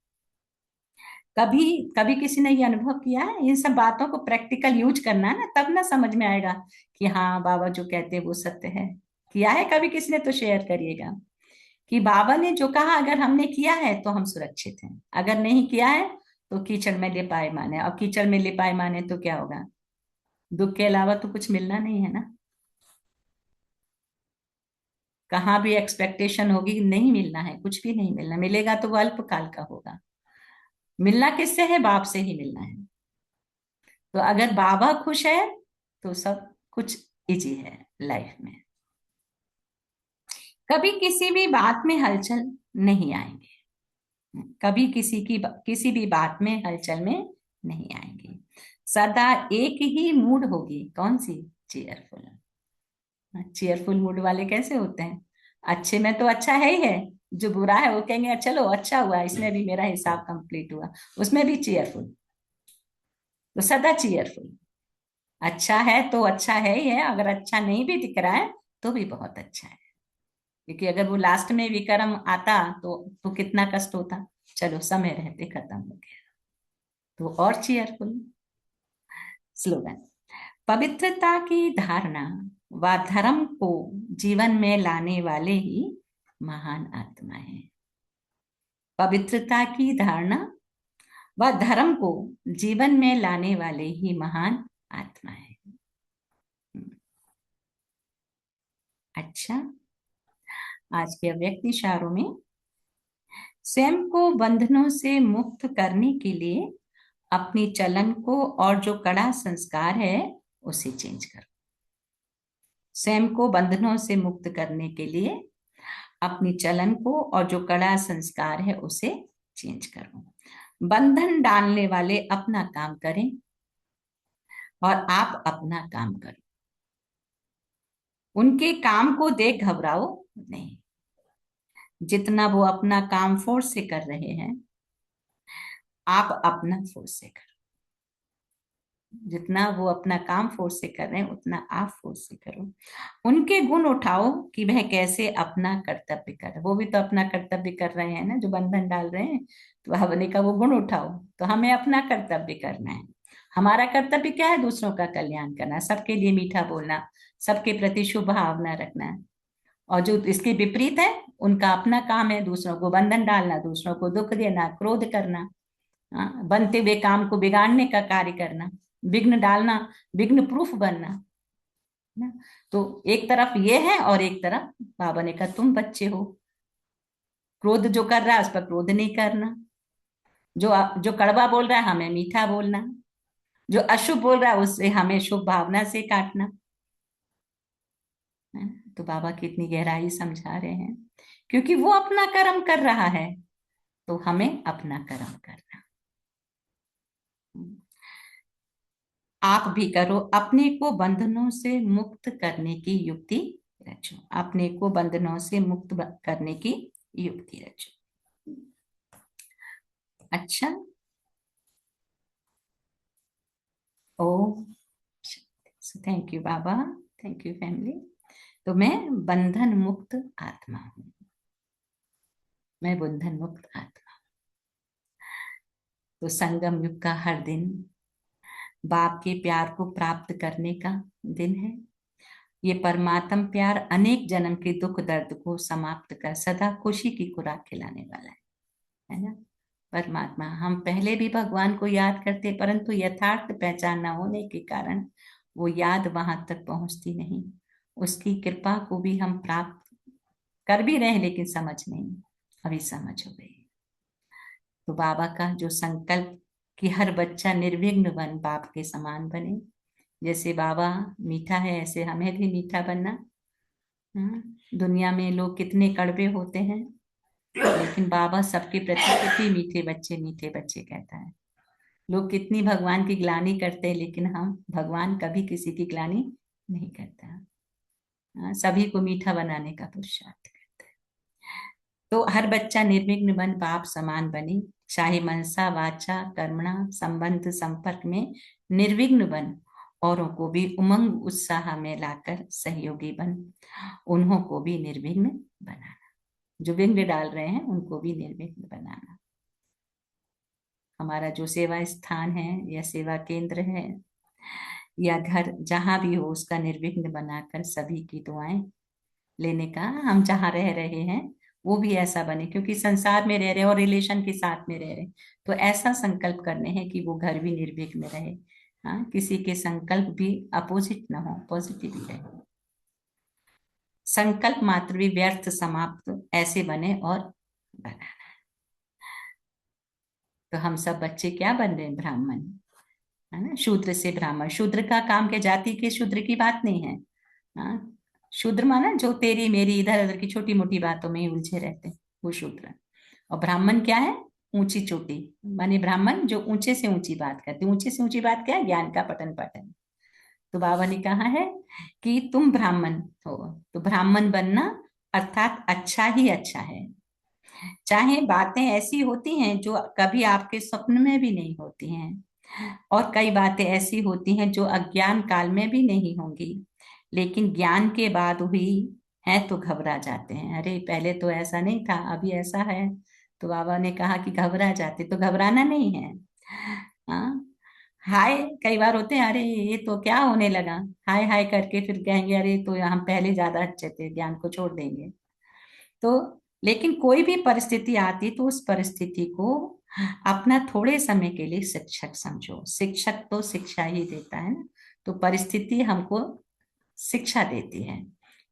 कभी कभी किसी ने ये अनुभव किया है, इन सब बातों को प्रैक्टिकल यूज करना है ना, तब ना समझ में आएगा कि हाँ बाबा जो कहते हैं वो सत्य है। किया है कभी किसी ने तो शेयर करिएगा कि बाबा ने जो कहा अगर हमने किया है तो हम सुरक्षित हैं, अगर नहीं किया है तो कीचड़ में लिपायमान है। और कीचड़ में लिपायमान है तो क्या होगा? दुख के अलावा तो कुछ मिलना नहीं है ना। कहाँ भी एक्सपेक्टेशन होगी नहीं मिलना है, कुछ भी नहीं मिलना, मिलेगा तो वो अल्पकाल का होगा। मिलना किससे है? बाप से ही मिलना है। तो अगर बाबा खुश है तो सब कुछ इजी है लाइफ में। कभी किसी भी बात में हलचल नहीं आएंगे, कभी किसी भी बात में हलचल में नहीं आएंगे। सदा एक ही मूड होगी, कौन सी? चीयरफुल। चीयरफुल मूड वाले कैसे होते हैं? अच्छे में तो अच्छा है ही है, जो बुरा है वो कहेंगे चलो अच्छा हुआ, इसमें भी मेरा हिसाब कंप्लीट हुआ, उसमें भी चीयरफुल। तो सदा चीयरफुल। अच्छा है तो अच्छा है ही है, अगर अच्छा नहीं भी दिख रहा है तो भी बहुत अच्छा है। क्योंकि अगर वो लास्ट में विक्रम आता तो कितना कष्ट होता। चलो समय रहते खत्म हो गया, तो और चीयरफुल। स्लोगन। पवित्रता की धारणा व धर्म को जीवन में लाने वाले ही महान आत्मा है। पवित्रता की धारणा व धर्म को जीवन में लाने वाले ही महान आत्मा है। अच्छा, आज के अव्यक्त इशारों में स्वयं को बंधनों से मुक्त करने के लिए अपनी चलन को और जो कड़ा संस्कार है उसे चेंज करो। स्वयं को बंधनों से मुक्त करने के लिए अपनी चलन को और जो कड़ा संस्कार है उसे चेंज करो। बंधन डालने वाले अपना काम करें और आप अपना काम करो। उनके काम को देख घबराओ नहीं। जितना वो अपना काम फोर्स से कर रहे हैं, आप अपना फोर्स से करो। जितना वो अपना काम फोर्स से कर रहे हैं उतना आप फोर्स से करो। उनके गुण उठाओ कि वह कैसे अपना कर्तव्य कर, वो भी तो अपना कर्तव्य कर रहे हैं ना, जो बंधन डाल रहे हैं। तो हवने का वो गुण उठाओ, तो हमें अपना कर्तव्य करना है। हमारा कर्तव्य क्या है? दूसरों का कल्याण करना, सबके लिए मीठा बोलना, सबके प्रति शुभ भावना रखना। और जो इसके विपरीत है, उनका अपना काम है दूसरों को बंधन डालना, दूसरों को दुख देना, क्रोध करना, हाँ, बनते हुए काम को बिगाड़ने का कार्य करना, विघ्न डालना, विघ्न प्रूफ बनना ना। तो एक तरफ ये है और एक तरफ बाबा ने कहा तुम बच्चे हो, क्रोध जो कर रहा है उस पर क्रोध नहीं करना, जो जो कड़वा बोल रहा है हमें मीठा बोलना, जो अशुभ बोल रहा है उससे हमें शुभ भावना से काटना है। तो बाबा कितनी गहराई समझा रहे हैं, क्योंकि वो अपना कर्म कर रहा है तो हमें अपना कर्म करना। आप भी करो, अपने को बंधनों से मुक्त करने की युक्ति रचो। अपने को बंधनों से मुक्त करने की युक्ति रचो। अच्छा, oh thank you Baba, thank you family. तो मैं बंधन मुक्त आत्मा हूँ, मैं बंधन मुक्त आत्मा। तो संगम युग का हर दिन बाप के प्यार को प्राप्त करने का दिन है। ये परमात्म प्यार अनेक जन्म के दुख दर्द को समाप्त कर सदा खुशी की खुराक खिलाने वाला है ना। परमात्मा, हम पहले भी भगवान को याद करते, परंतु यथार्थ पहचान न होने के कारण वो याद वहां तक पहुंचती नहीं। उसकी कृपा को भी हम प्राप्त कर भी रहे हैं, लेकिन समझ नहीं, अभी समझ हो गई। तो बाबा का जो संकल्प कि हर बच्चा निर्विघ्न बन, बाप के समान बने, जैसे बाबा मीठा है ऐसे हमें भी मीठा बनना। दुनिया में लोग कितने कड़वे होते हैं, लेकिन बाबा सबके प्रति कितने मीठे बच्चे कहता है। लोग कितनी भगवान की ग्लानि करते हैं, लेकिन हम भगवान कभी किसी की ग्लानि नहीं करता। सभी को मीठा बनाने का पुरुषार्थ करते हैं। तो हर बच्चा निर्विघ्न बन, बाप समान बने, चाहे मनसा वाचा कर्मणा संबंध संपर्क में निर्विघ्न बन, औरों को भी उमंग उत्साह में लाकर सहयोगी बन, उन्हों को भी निर्विघ्न बनाना, जो विघ्न डाल रहे हैं उनको भी निर्विघ्न बनाना। हमारा जो सेवा स्थान है या सेवा केंद्र है या घर जहां भी हो, उसका निर्विघ्न बनाकर सभी की दुआएं लेने का, हम जहाँ रह रहे हैं वो भी ऐसा बने, क्योंकि संसार में रह रहे और रिलेशन के साथ में रह रहे, तो ऐसा संकल्प करने हैं कि वो घर भी निर्विघ्न रहे। हाँ, किसी के संकल्प भी अपोजिट ना हो, पॉजिटिव ही रहे। संकल्प मात्र भी व्यर्थ समाप्त ऐसे बने और बना। तो हम सब बच्चे क्या बन रहे हैं? ब्राह्मण, है ना, शूद्र से ब्राह्मण। शूद्र का काम क्या, जाति के शूद्र की बात नहीं है। हाँ, शूद्र माना जो तेरी मेरी इधर उधर की छोटी मोटी बातों में ही उलझे रहते हैं, वो शूद्र। और ब्राह्मण क्या है? ऊंची चोटी, माने ब्राह्मण जो ऊंचे से ऊंची बात करते हैं। ऊंचे से ऊंची बात क्या है? ज्ञान का पठन पाठन। तो बाबा ने कहा है कि तुम ब्राह्मण हो, तो ब्राह्मण बनना अर्थात अच्छा ही अच्छा है। चाहे बातें ऐसी होती हैं जो कभी आपके स्वप्न में भी नहीं होती हैं, और कई बातें ऐसी होती हैं जो अज्ञान काल में भी नहीं होंगी, लेकिन ज्ञान के बाद हुई है तो घबरा जाते हैं, अरे पहले तो ऐसा नहीं था, अभी ऐसा है। तो बाबा ने कहा कि घबरा जाते, तो घबराना नहीं है। हाँ, हाय कई बार होते हैं, अरे ये तो क्या होने लगा, हाय हाय करके फिर कहेंगे अरे तो हम पहले ज्यादा अच्छे थे, ज्ञान को छोड़ देंगे। तो लेकिन कोई भी परिस्थिति आती तो उस परिस्थिति को अपना थोड़े समय के लिए शिक्षक समझो। शिक्षक तो शिक्षा ही देता है ना, तो परिस्थिति हमको शिक्षा देती है।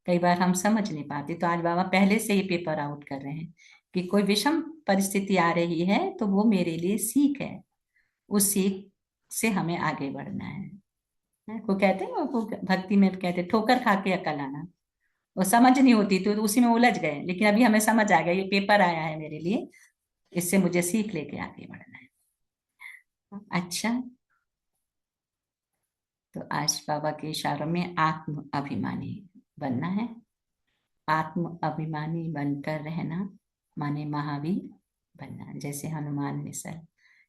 कई बार हम समझ नहीं पाते, तो आज बाबा पहले से ही पेपर आउट कर रहे हैं कि कोई विषम परिस्थिति आ रही है तो वो मेरे लिए सीख है, उस सीख से हमें आगे बढ़ना है। को कहते हैं वो भक्ति में कहते हैं, ठोकर खा के अकल आना। वो समझ नहीं होती तो उसी में उलझ गए, लेकिन अभी हमें समझ आ गया, ये पेपर आया है मेरे लिए, इससे मुझे सीख लेके आगे बढ़ना है। अच्छा, तो आज बाबा के इशारों में आत्म अभिमानी बनना है। आत्म अभिमानी बनकर रहना माने महावीर बनना। जैसे हनुमान मिसल,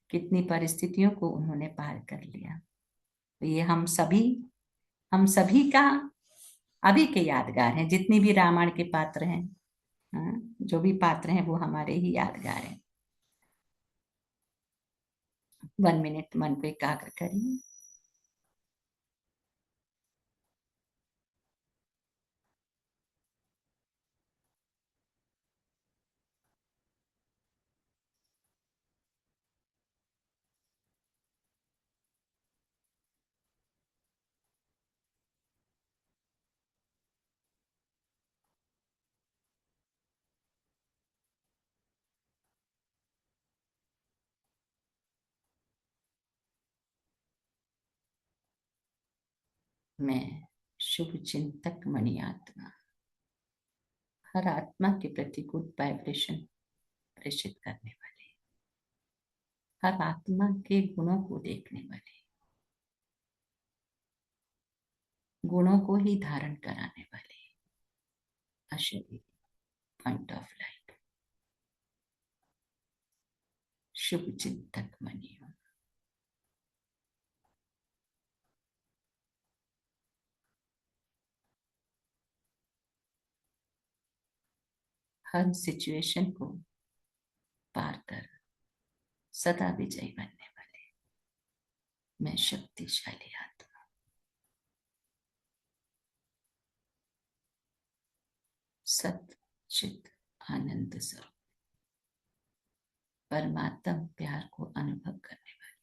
कितनी परिस्थितियों को उन्होंने पार कर लिया। तो ये हम सभी का अभी के यादगार हैं, जितनी भी रामायण के पात्र हैं। हाँ, जो भी पात्र हैं वो हमारे ही यादगार हैं। 1 मिनट मन को एकाग्र करिए। मैं शुभ चिंतक मणि आत्मा, हर आत्मा के प्रति गुड वाइब्रेशन प्रेषित करने वाले, हर आत्मा के गुणों को देखने वाले, गुणों को ही धारण कराने वाले, अशरीरी पॉइंट ऑफ लाइट, शुभ चिंतक मणि हूं। हर सिचुएशन को पार कर सदा विजयी बनने वाले मैं शक्तिशाली आत्मा, सत चित आनंद स्वरूप, परमात्म प्यार को अनुभव करने वाली,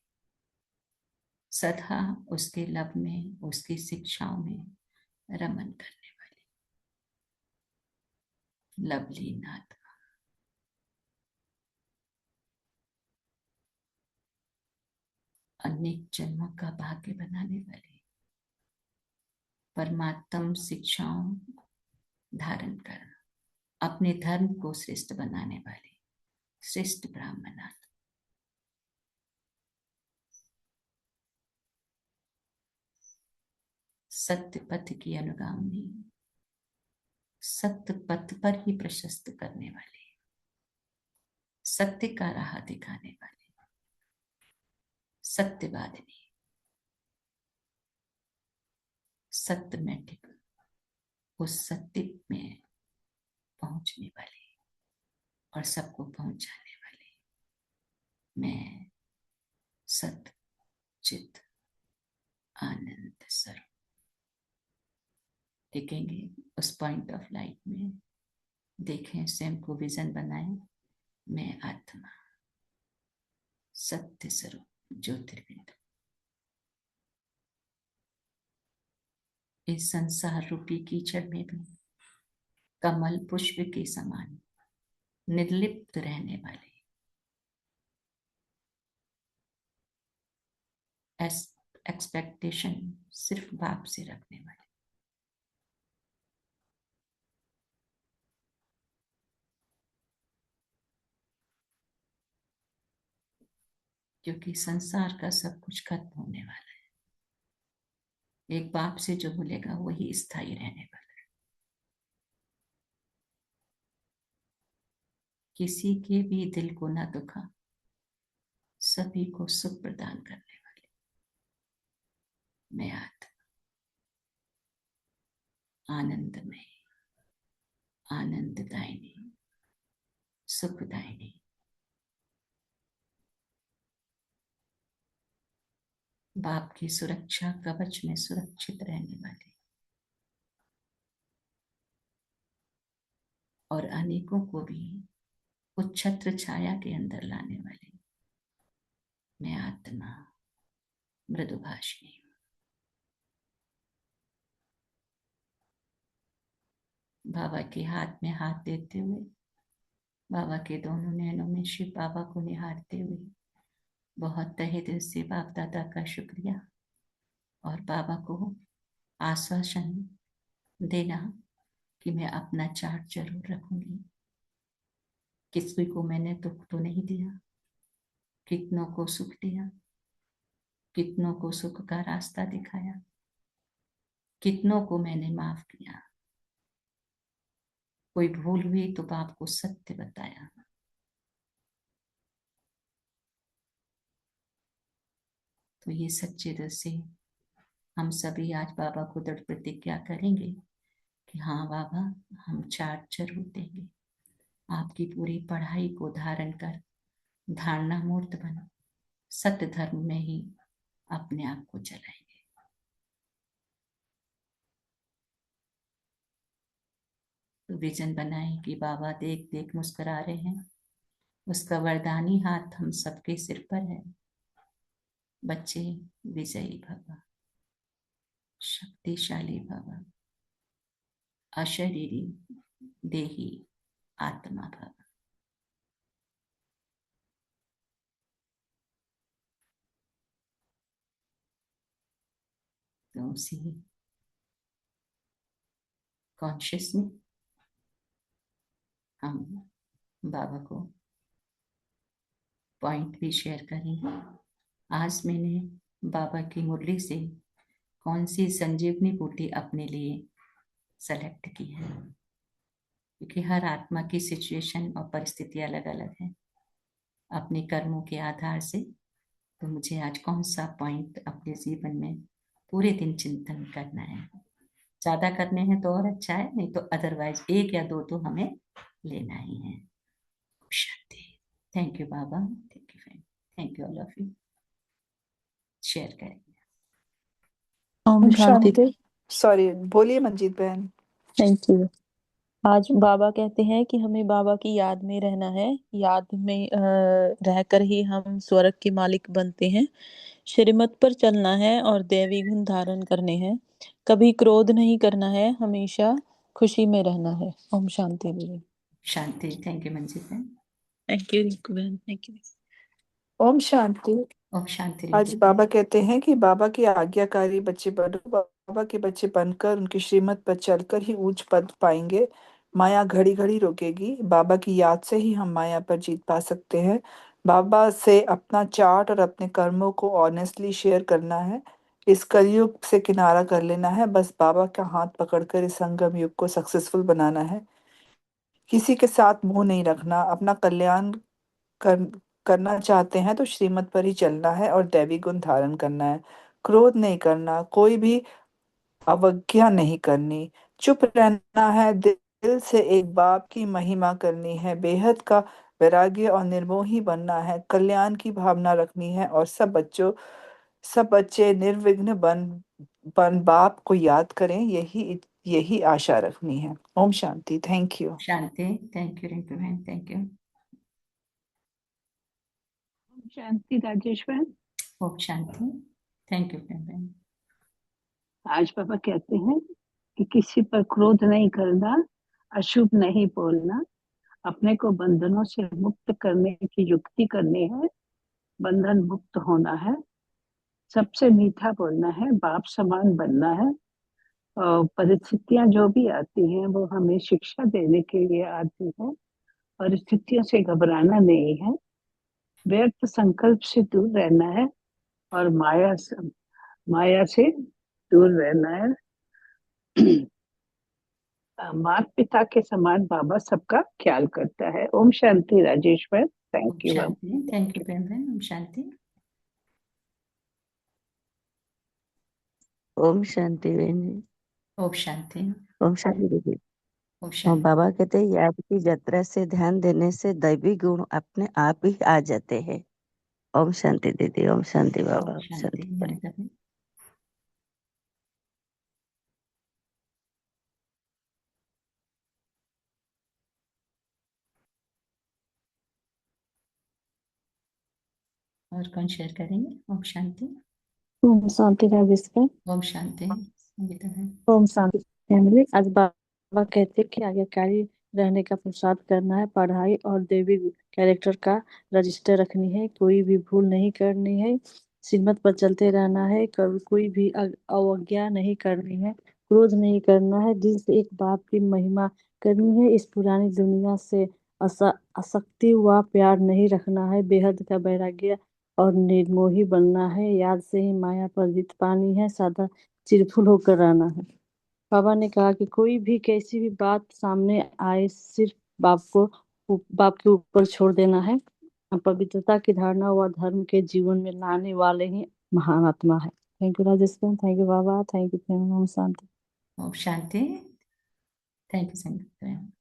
सदा उसके लब में, उसकी शिक्षाओं में रमन करने वाली लवलीन आत्मा, अनेक जन्मों का भाग्य बनाने वाली, परमात्म शिक्षाओं धारण कर अपने धर्म को श्रेष्ठ बनाने वाली श्रेष्ठ ब्राह्मण आत्मा, सत्य पथ की अनुगामी, सत्य पथ पर ही प्रशस्त करने वाली, सत्य का राह दिखाने वाली, सत्यवादिनी, सत्य में टिक उस सत्य में पहुंचने वाली और सबको पहुंचाने वाली मैं सत्य चित आनंद स्वरूप। देखेंगे उस पॉइंट ऑफ लाइट में, देखें स्वयं को विजन बनाएं, मैं आत्मा सत्य स्वरूप ज्योतिर्बिंदु, इस संसार रूपी कीचड़ में भी कमल पुष्प के समान निर्लिप्त रहने वाले, एक्सपेक्टेशन सिर्फ बाप से रखने वाले, क्योंकि संसार का सब कुछ खत्म होने वाला है। एक बाप से जो बोलेगा वही स्थायी रहने वाला है। किसी के भी दिल को ना दुखा, सभी को सुख प्रदान करने वाले मैं आत्मा आनंदमय, आनंददायिनी, सुखदायिनी, बाप की सुरक्षा कवच में सुरक्षित रहने वाली और अनेकों को भी उस छत्र छाया के अंदर लाने वाली मैं आत्मा मृदुभाषिणी, बाबा के हाथ में हाथ देते हुए, बाबा के दोनों नैनों में शिव बाबा को निहारते हुए बहुत तहे दिल से बाप दादा का शुक्रिया और बाबा को आश्वासन देना कि मैं अपना चार्ट जरूर रखूंगी। किसी को मैंने दुख तो नहीं दिया, कितनों को सुख दिया, कितनों को सुख का रास्ता दिखाया, कितनों को मैंने माफ किया, कोई भूल हुई तो बाप को सत्य बताया। तो ये सच्चे दिल से हम सभी आज बाबा को दृढ़ प्रतिज्ञा करेंगे कि हाँ बाबा, हम चार्ट जरूर देंगे, आपकी पूरी पढ़ाई को धारण कर धारणा मूर्त बन सत्य धर्म में ही अपने आप को चलाएंगे। तो विजन बनाए कि बाबा देख देख मुस्कुरा रहे हैं, उसका वरदानी हाथ हम सबके सिर पर है। बच्चे विजयी भव, शक्तिशाली भव, अशरीरी देही आत्मा भव। तो उसी कॉन्शियस में हम बाबा को पॉइंट भी शेयर करेंगे। आज मैंने बाबा की मुरली से कौन सी संजीवनी बूटी अपने लिए सेलेक्ट की है, क्योंकि हर आत्मा की सिचुएशन और परिस्थिति अलग अलग है अपने कर्मों के आधार से। तो मुझे आज कौन सा पॉइंट अपने जीवन में पूरे दिन चिंतन करना है, ज्यादा करने हैं तो और अच्छा है, नहीं तो अदरवाइज एक या दो तो हमें लेना ही है। शांति। Thank you Baba, thank you friend, thank you all of you. Share करेंगे। ओम शांति। शांति। सॉरी, बोलिए मंजीत बहन। Thank you. आज बाबा कहते हैं कि हमें बाबा की याद में रहना है। याद में रहकर ही हम स्वर्ग के मालिक बनते हैं। श्रीमत पर चलना है और दैवी गुण धारण करने हैं। कभी क्रोध नहीं करना है, हमेशा खुशी में रहना है। ओम शांति मिले। शांति। थैंक यू मंजित बहन। थैंक यू रिंकू बहन, थैंक यू। ओम शांति। ओम शांति आज रिंकू बाबा बहन। कहते हैं कि बाबा की आज्ञाकारी बच्चे बनो। बाबा के बच्चे बनकर उनकी श्रीमत पर चलकर ही उच्च पद पाएंगे। माया घड़ी घड़ी रोकेगी। बाबा की याद से ही हम माया पर जीत पा सकते हैं। बाबा से अपना चार्ट और अपने कर्मों को ऑनेस्टली शेयर करना है। इस कलयुग से किनारा कर लेना है। बस बाबा का हाथ पकड़कर इस संगम युग को सक्सेसफुल बनाना है। किसी के साथ मुंह नहीं रखना। अपना कल्याण कर, करना चाहते हैं तो श्रीमत पर ही चलना है और दैवी गुण धारण करना है। क्रोध नहीं करना, कोई भी अवज्ञा नहीं करनी, चुप रहना है, दिल से एक बाप की महिमा करनी है, बेहद का वैराग्य और निर्मोही बनना है, कल्याण की भावना रखनी है और सब बच्चे निर्विघ्न बन बाप को याद करें, यही यही आशा रखनी है। ओम शांति। Thank you. शांति। थैंक यू रिंकू बहन। Thank you. शांति राजेश बहन। ओम शांति। थैंक यू बहन। आज पापा कहते हैं कि किसी पर क्रोध नहीं करना, अशुभ नहीं बोलना, अपने को बंधनों से मुक्त करने की युक्ति करनी है, बंधन मुक्त होना है, सबसे मीठा बोलना है, बाप समान बनना है। और परिस्थितियां जो भी आती हैं वो हमें शिक्षा देने के लिए आती है। परिस्थितियों से घबराना नहीं है, व्यर्थ संकल्प से दूर रहना है और माया से दूर रहना है। माता पिता के समान बाबा सबका ख्याल करता है। ओम शांति राजेश भाई। ओम थैंक यू बाबा। शांति। थैंक यू बहन। ओम शांति। ओम शांति बहन जी। ओम शांति। ओम शांति दीदी। ओम और शांति। बाबा कहते हैं याद की यात्रा से ध्यान देने से दैवी गुण अपने आप ही आ जाते हैं। ओम शांति दीदी। ओम शांति ओम बाबा। ओम शांति शांति। ममता बहन। और कौन शेयर करेंगे? ओम शांति। ओम शांति राजेश बहन। ओम शांति संगीता बहन। ओम शांति फैमिली। आज बाबा कहते हैं कि आज्ञाकारी रहने का पुरुषार्थ करना है, पढ़ाई और देवी कैरेक्टर का रजिस्टर रखनी है, कोई भी भूल नहीं करनी है, श्रीमत पर चलते रहना है, कभी कोई भी अवज्ञा नहीं करनी है, क्रोध नहीं करना है, दिल से एक बाप की महिमा करनी है, इस पुरानी दुनिया से आसक्ति व प्यार नहीं रखना है, बेहद का वैराग्य और निर्मोही बनना है, याद से ही माया पर जीत पानी है, सदा चिरफुल होकर रहना है। बाबा ने कहा कि कोई भी कैसी भी बात सामने आए, सिर्फ बाप के ऊपर छोड़ देना है। पवित्रता की धारणा व धर्म के जीवन में लाने वाले ही महान आत्मा है। Thank you Rajesh, thank you Baba, thank you ओम शांति। ओम शांति। थैंक यू संगीता बहन।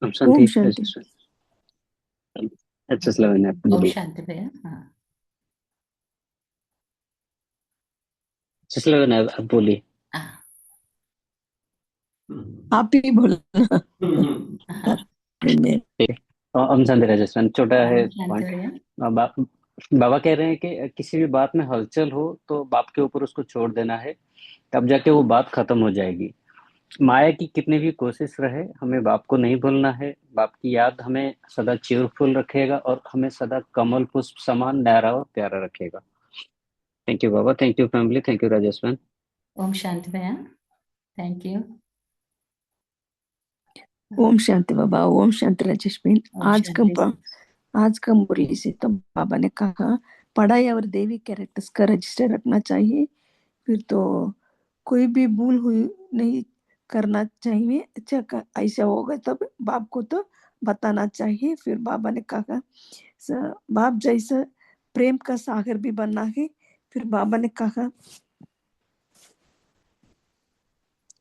ओम शांति ओम शांति। राजेश भाई। अच्छा स्लोगन है ओम बोलिए। शांति भैया। हाँ। अच्छा स्लोगन है, अब बोलिए। हाँ। आप ही बोलना। हाँ। ठीक है। ओम शांति राजेश भाई। छोटा है ओम शांति पॉइंट। भैया। बाबा कह रहे हैं कि किसी भी बात में हलचल हो तो बाप के ऊपर उसको छोड़ देना है, तब जाके वो बात खत्म हो जाएगी। माया की कितनी भी कोशिश रहे, हमें बाप को नहीं भूलना है। बाप की याद हमें सदा चेयरफुल रखेगा और हमें सदा कमल पुष्प समान न्यारा और प्यारा रखेगा। Thank you Baba, thank you family, thank you Rajesh भाई। ओम शांति भैया। Thank you. ओम शांति बाबा। ओम शांति राजेश बहन। ओम शांति। आज का मुरली से तो बाबा ने कहा पढ़ाई और देवी कैरेक्टर्स का रजिस्टर रखना चाहिए। फिर तो कोई भी भूल हुई नहीं करना चाहिए। अच्छा ऐसा होगा तब बाप को तो बताना चाहिए। फिर बाबा ने कहा बाप जैसा प्रेम का सागर भी बनना है। फिर बाबा ने कहा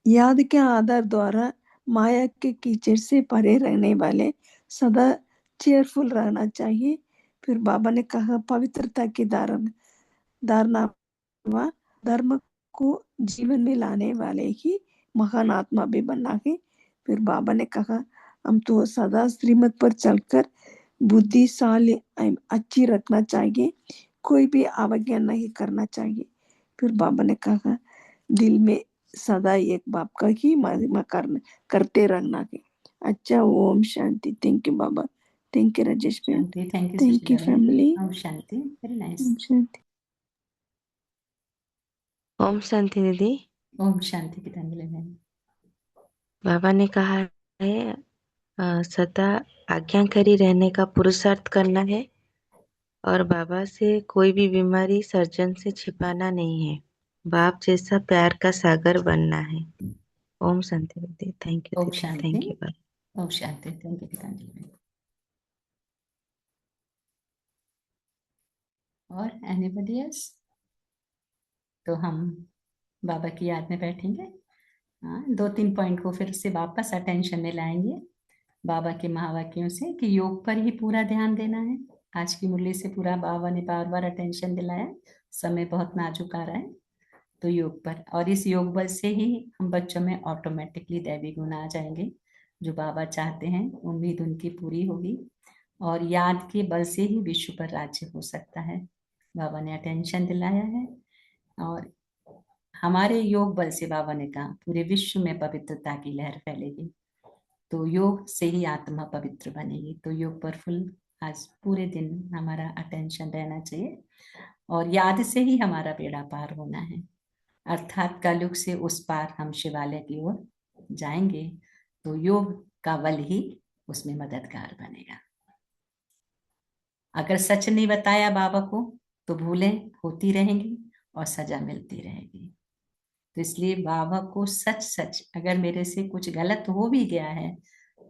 याद के आधार द्वारा माया के कीचड़ से परे रहने वाले सदा चेयरफुल रहना चाहिए। फिर बाबा ने कहा पवित्रता की धारणा व धर्म को जीवन में लाने वाले ही महान आत्मा भी बना है। फिर बाबा ने कहा हम तो सदा श्रीमत पर चलकर बुद्धिशाली अच्छी रखना चाहिए, कोई भी अवज्ञा नहीं करना चाहिए। फिर बाबा ने कहा दिल में सदा एक बाप का ही महिमा करते रहना है। अच्छा, ओम शांति। Thank you Baba, thank you Rajesh भाई, शांति, thank you thank you family. ओम शांति, वेरी नाइस। ओम शांति। ओम शांति दीदी। ओम शांति गीतांजलि मैम। बाबा ने कहा है सदा आज्ञाकारी रहने का पुरुषार्थ करना है और बाबा से कोई भी बीमारी सर्जन से छिपाना नहीं है। बाप जैसा प्यार का सागर बनना है। ओम शांति दीदी। थैंक यू ओम दीदी, शांति, थैंक यू बाबा। ओम शांति, थैंक यू गीतांजलि मैम। और एनीबॉडी एल्स? तो हम बाबा की याद में बैठेंगे। हाँ, 2-3 पॉइंट को फिर से वापस अटेंशन में लाएंगे बाबा के महावाक्यों से कि योग पर ही पूरा ध्यान देना है। आज की मुरली से पूरा बाबा ने बार बार अटेंशन दिलाया। समय बहुत नाजुक आ रहा है तो योग पर, और इस योग बल से ही हम बच्चों में ऑटोमेटिकली दैवी गुण आ जाएंगे। जो बाबा चाहते हैं उम्मीद उनकी पूरी होगी और याद के बल से ही विश्व पर राज्य हो सकता है। बाबा ने अटेंशन दिलाया है और हमारे योग बल से बाबा ने कहा पूरे विश्व में पवित्रता की लहर फैलेगी। तो योग से ही आत्मा पवित्र बनेगी। तो योग पर फुल आज पूरे दिन हमारा अटेंशन रहना चाहिए और याद से ही हमारा बेड़ा पार होना है, अर्थात कलयुग से उस पार हम शिवालय की ओर जाएंगे। तो योग का बल ही उसमें मददगार बनेगा। अगर सच नहीं बताया बाबा को तो भूलें होती रहेंगी और सजा मिलती रहेगी। तो इसलिए बाबा को सच सच, अगर मेरे से कुछ गलत हो भी गया है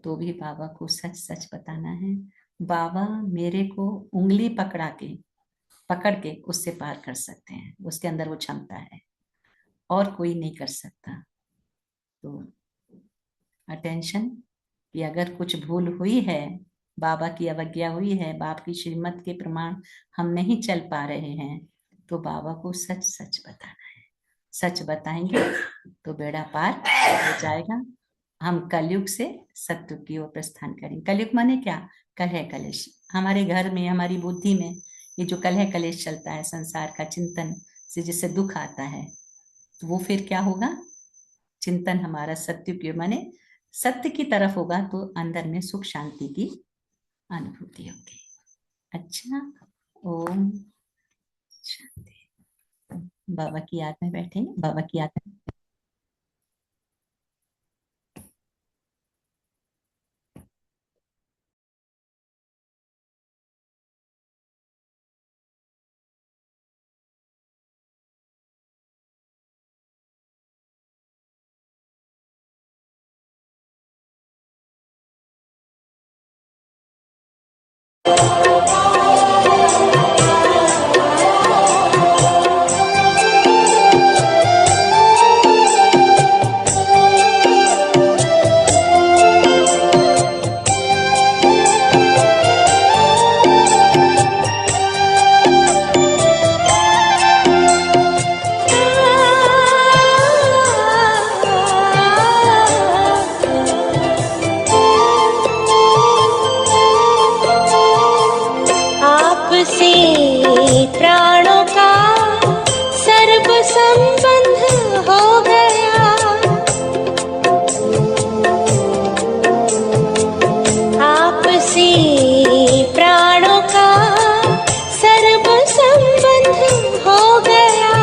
तो भी बाबा को सच सच बताना है। बाबा मेरे को उंगली पकड़ के उससे पार कर सकते हैं, उसके अंदर वो क्षमता है और कोई नहीं कर सकता। तो अटेंशन कि अगर कुछ भूल हुई है, बाबा की अवज्ञा हुई है, बाप की श्रीमत के प्रमाण हम नहीं चल पा रहे हैं, तो बाबा को सच सच बताना है। सच बताएंगे तो बेड़ा पार हो जाएगा। हम कलयुग से सत्युग की ओर प्रस्थान करेंगे। कलयुग माने क्या? कलह कलेश। हमारे घर में, हमारी बुद्धि में ये जो कलह कलेश चलता है, संसार का चिंतन से जिससे दुख आता है, तो वो फिर क्या होगा? चिंतन हमारा सत्युग की माने सत्य की तरफ होगा तो अंदर में सुख शांति की अनुभूति होगी। अच्छा, ओम शांति। बाबा की याद में बैठेंगे। बाबा की याद में प्राणों का सर्व संबंध हो गया। आपसी प्राणों का सर्व संबंध हो गया।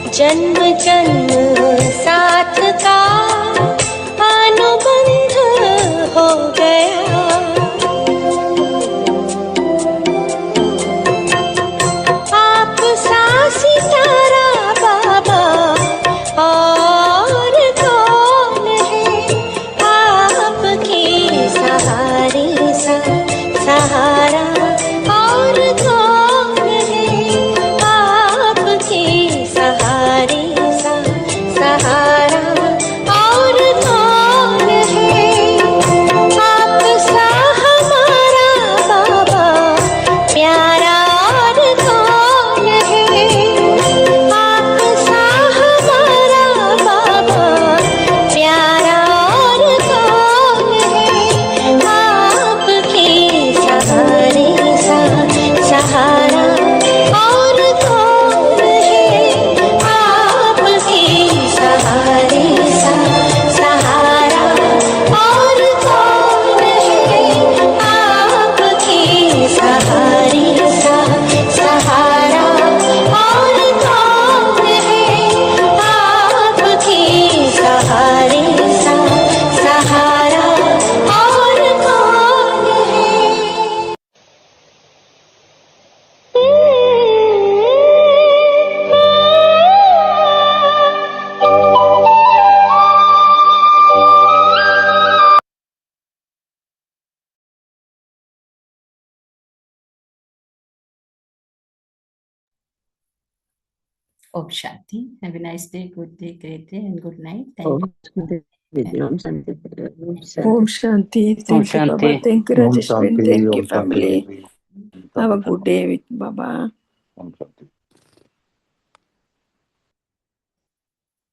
जन्म जन्म साथ का अनुबंध हो गया। सितारा बाबा और कौन है आपके सहारे सा सहारा, और कौन है आपके सहारे सा Om Shanti. Have a nice day, good day, great day, and good night. Om Thank you. शांति दीदी, ओम शांति दीदी, ओम ओम शांति। शांति। ओम शांति। ओम थैंक यू बाबा, शांति। थैंक यू ओम राजेश बेन, शांति, थैंक यू ओम शांति फैमिली। दीदी, have a good day with बाबा। ओम शांति।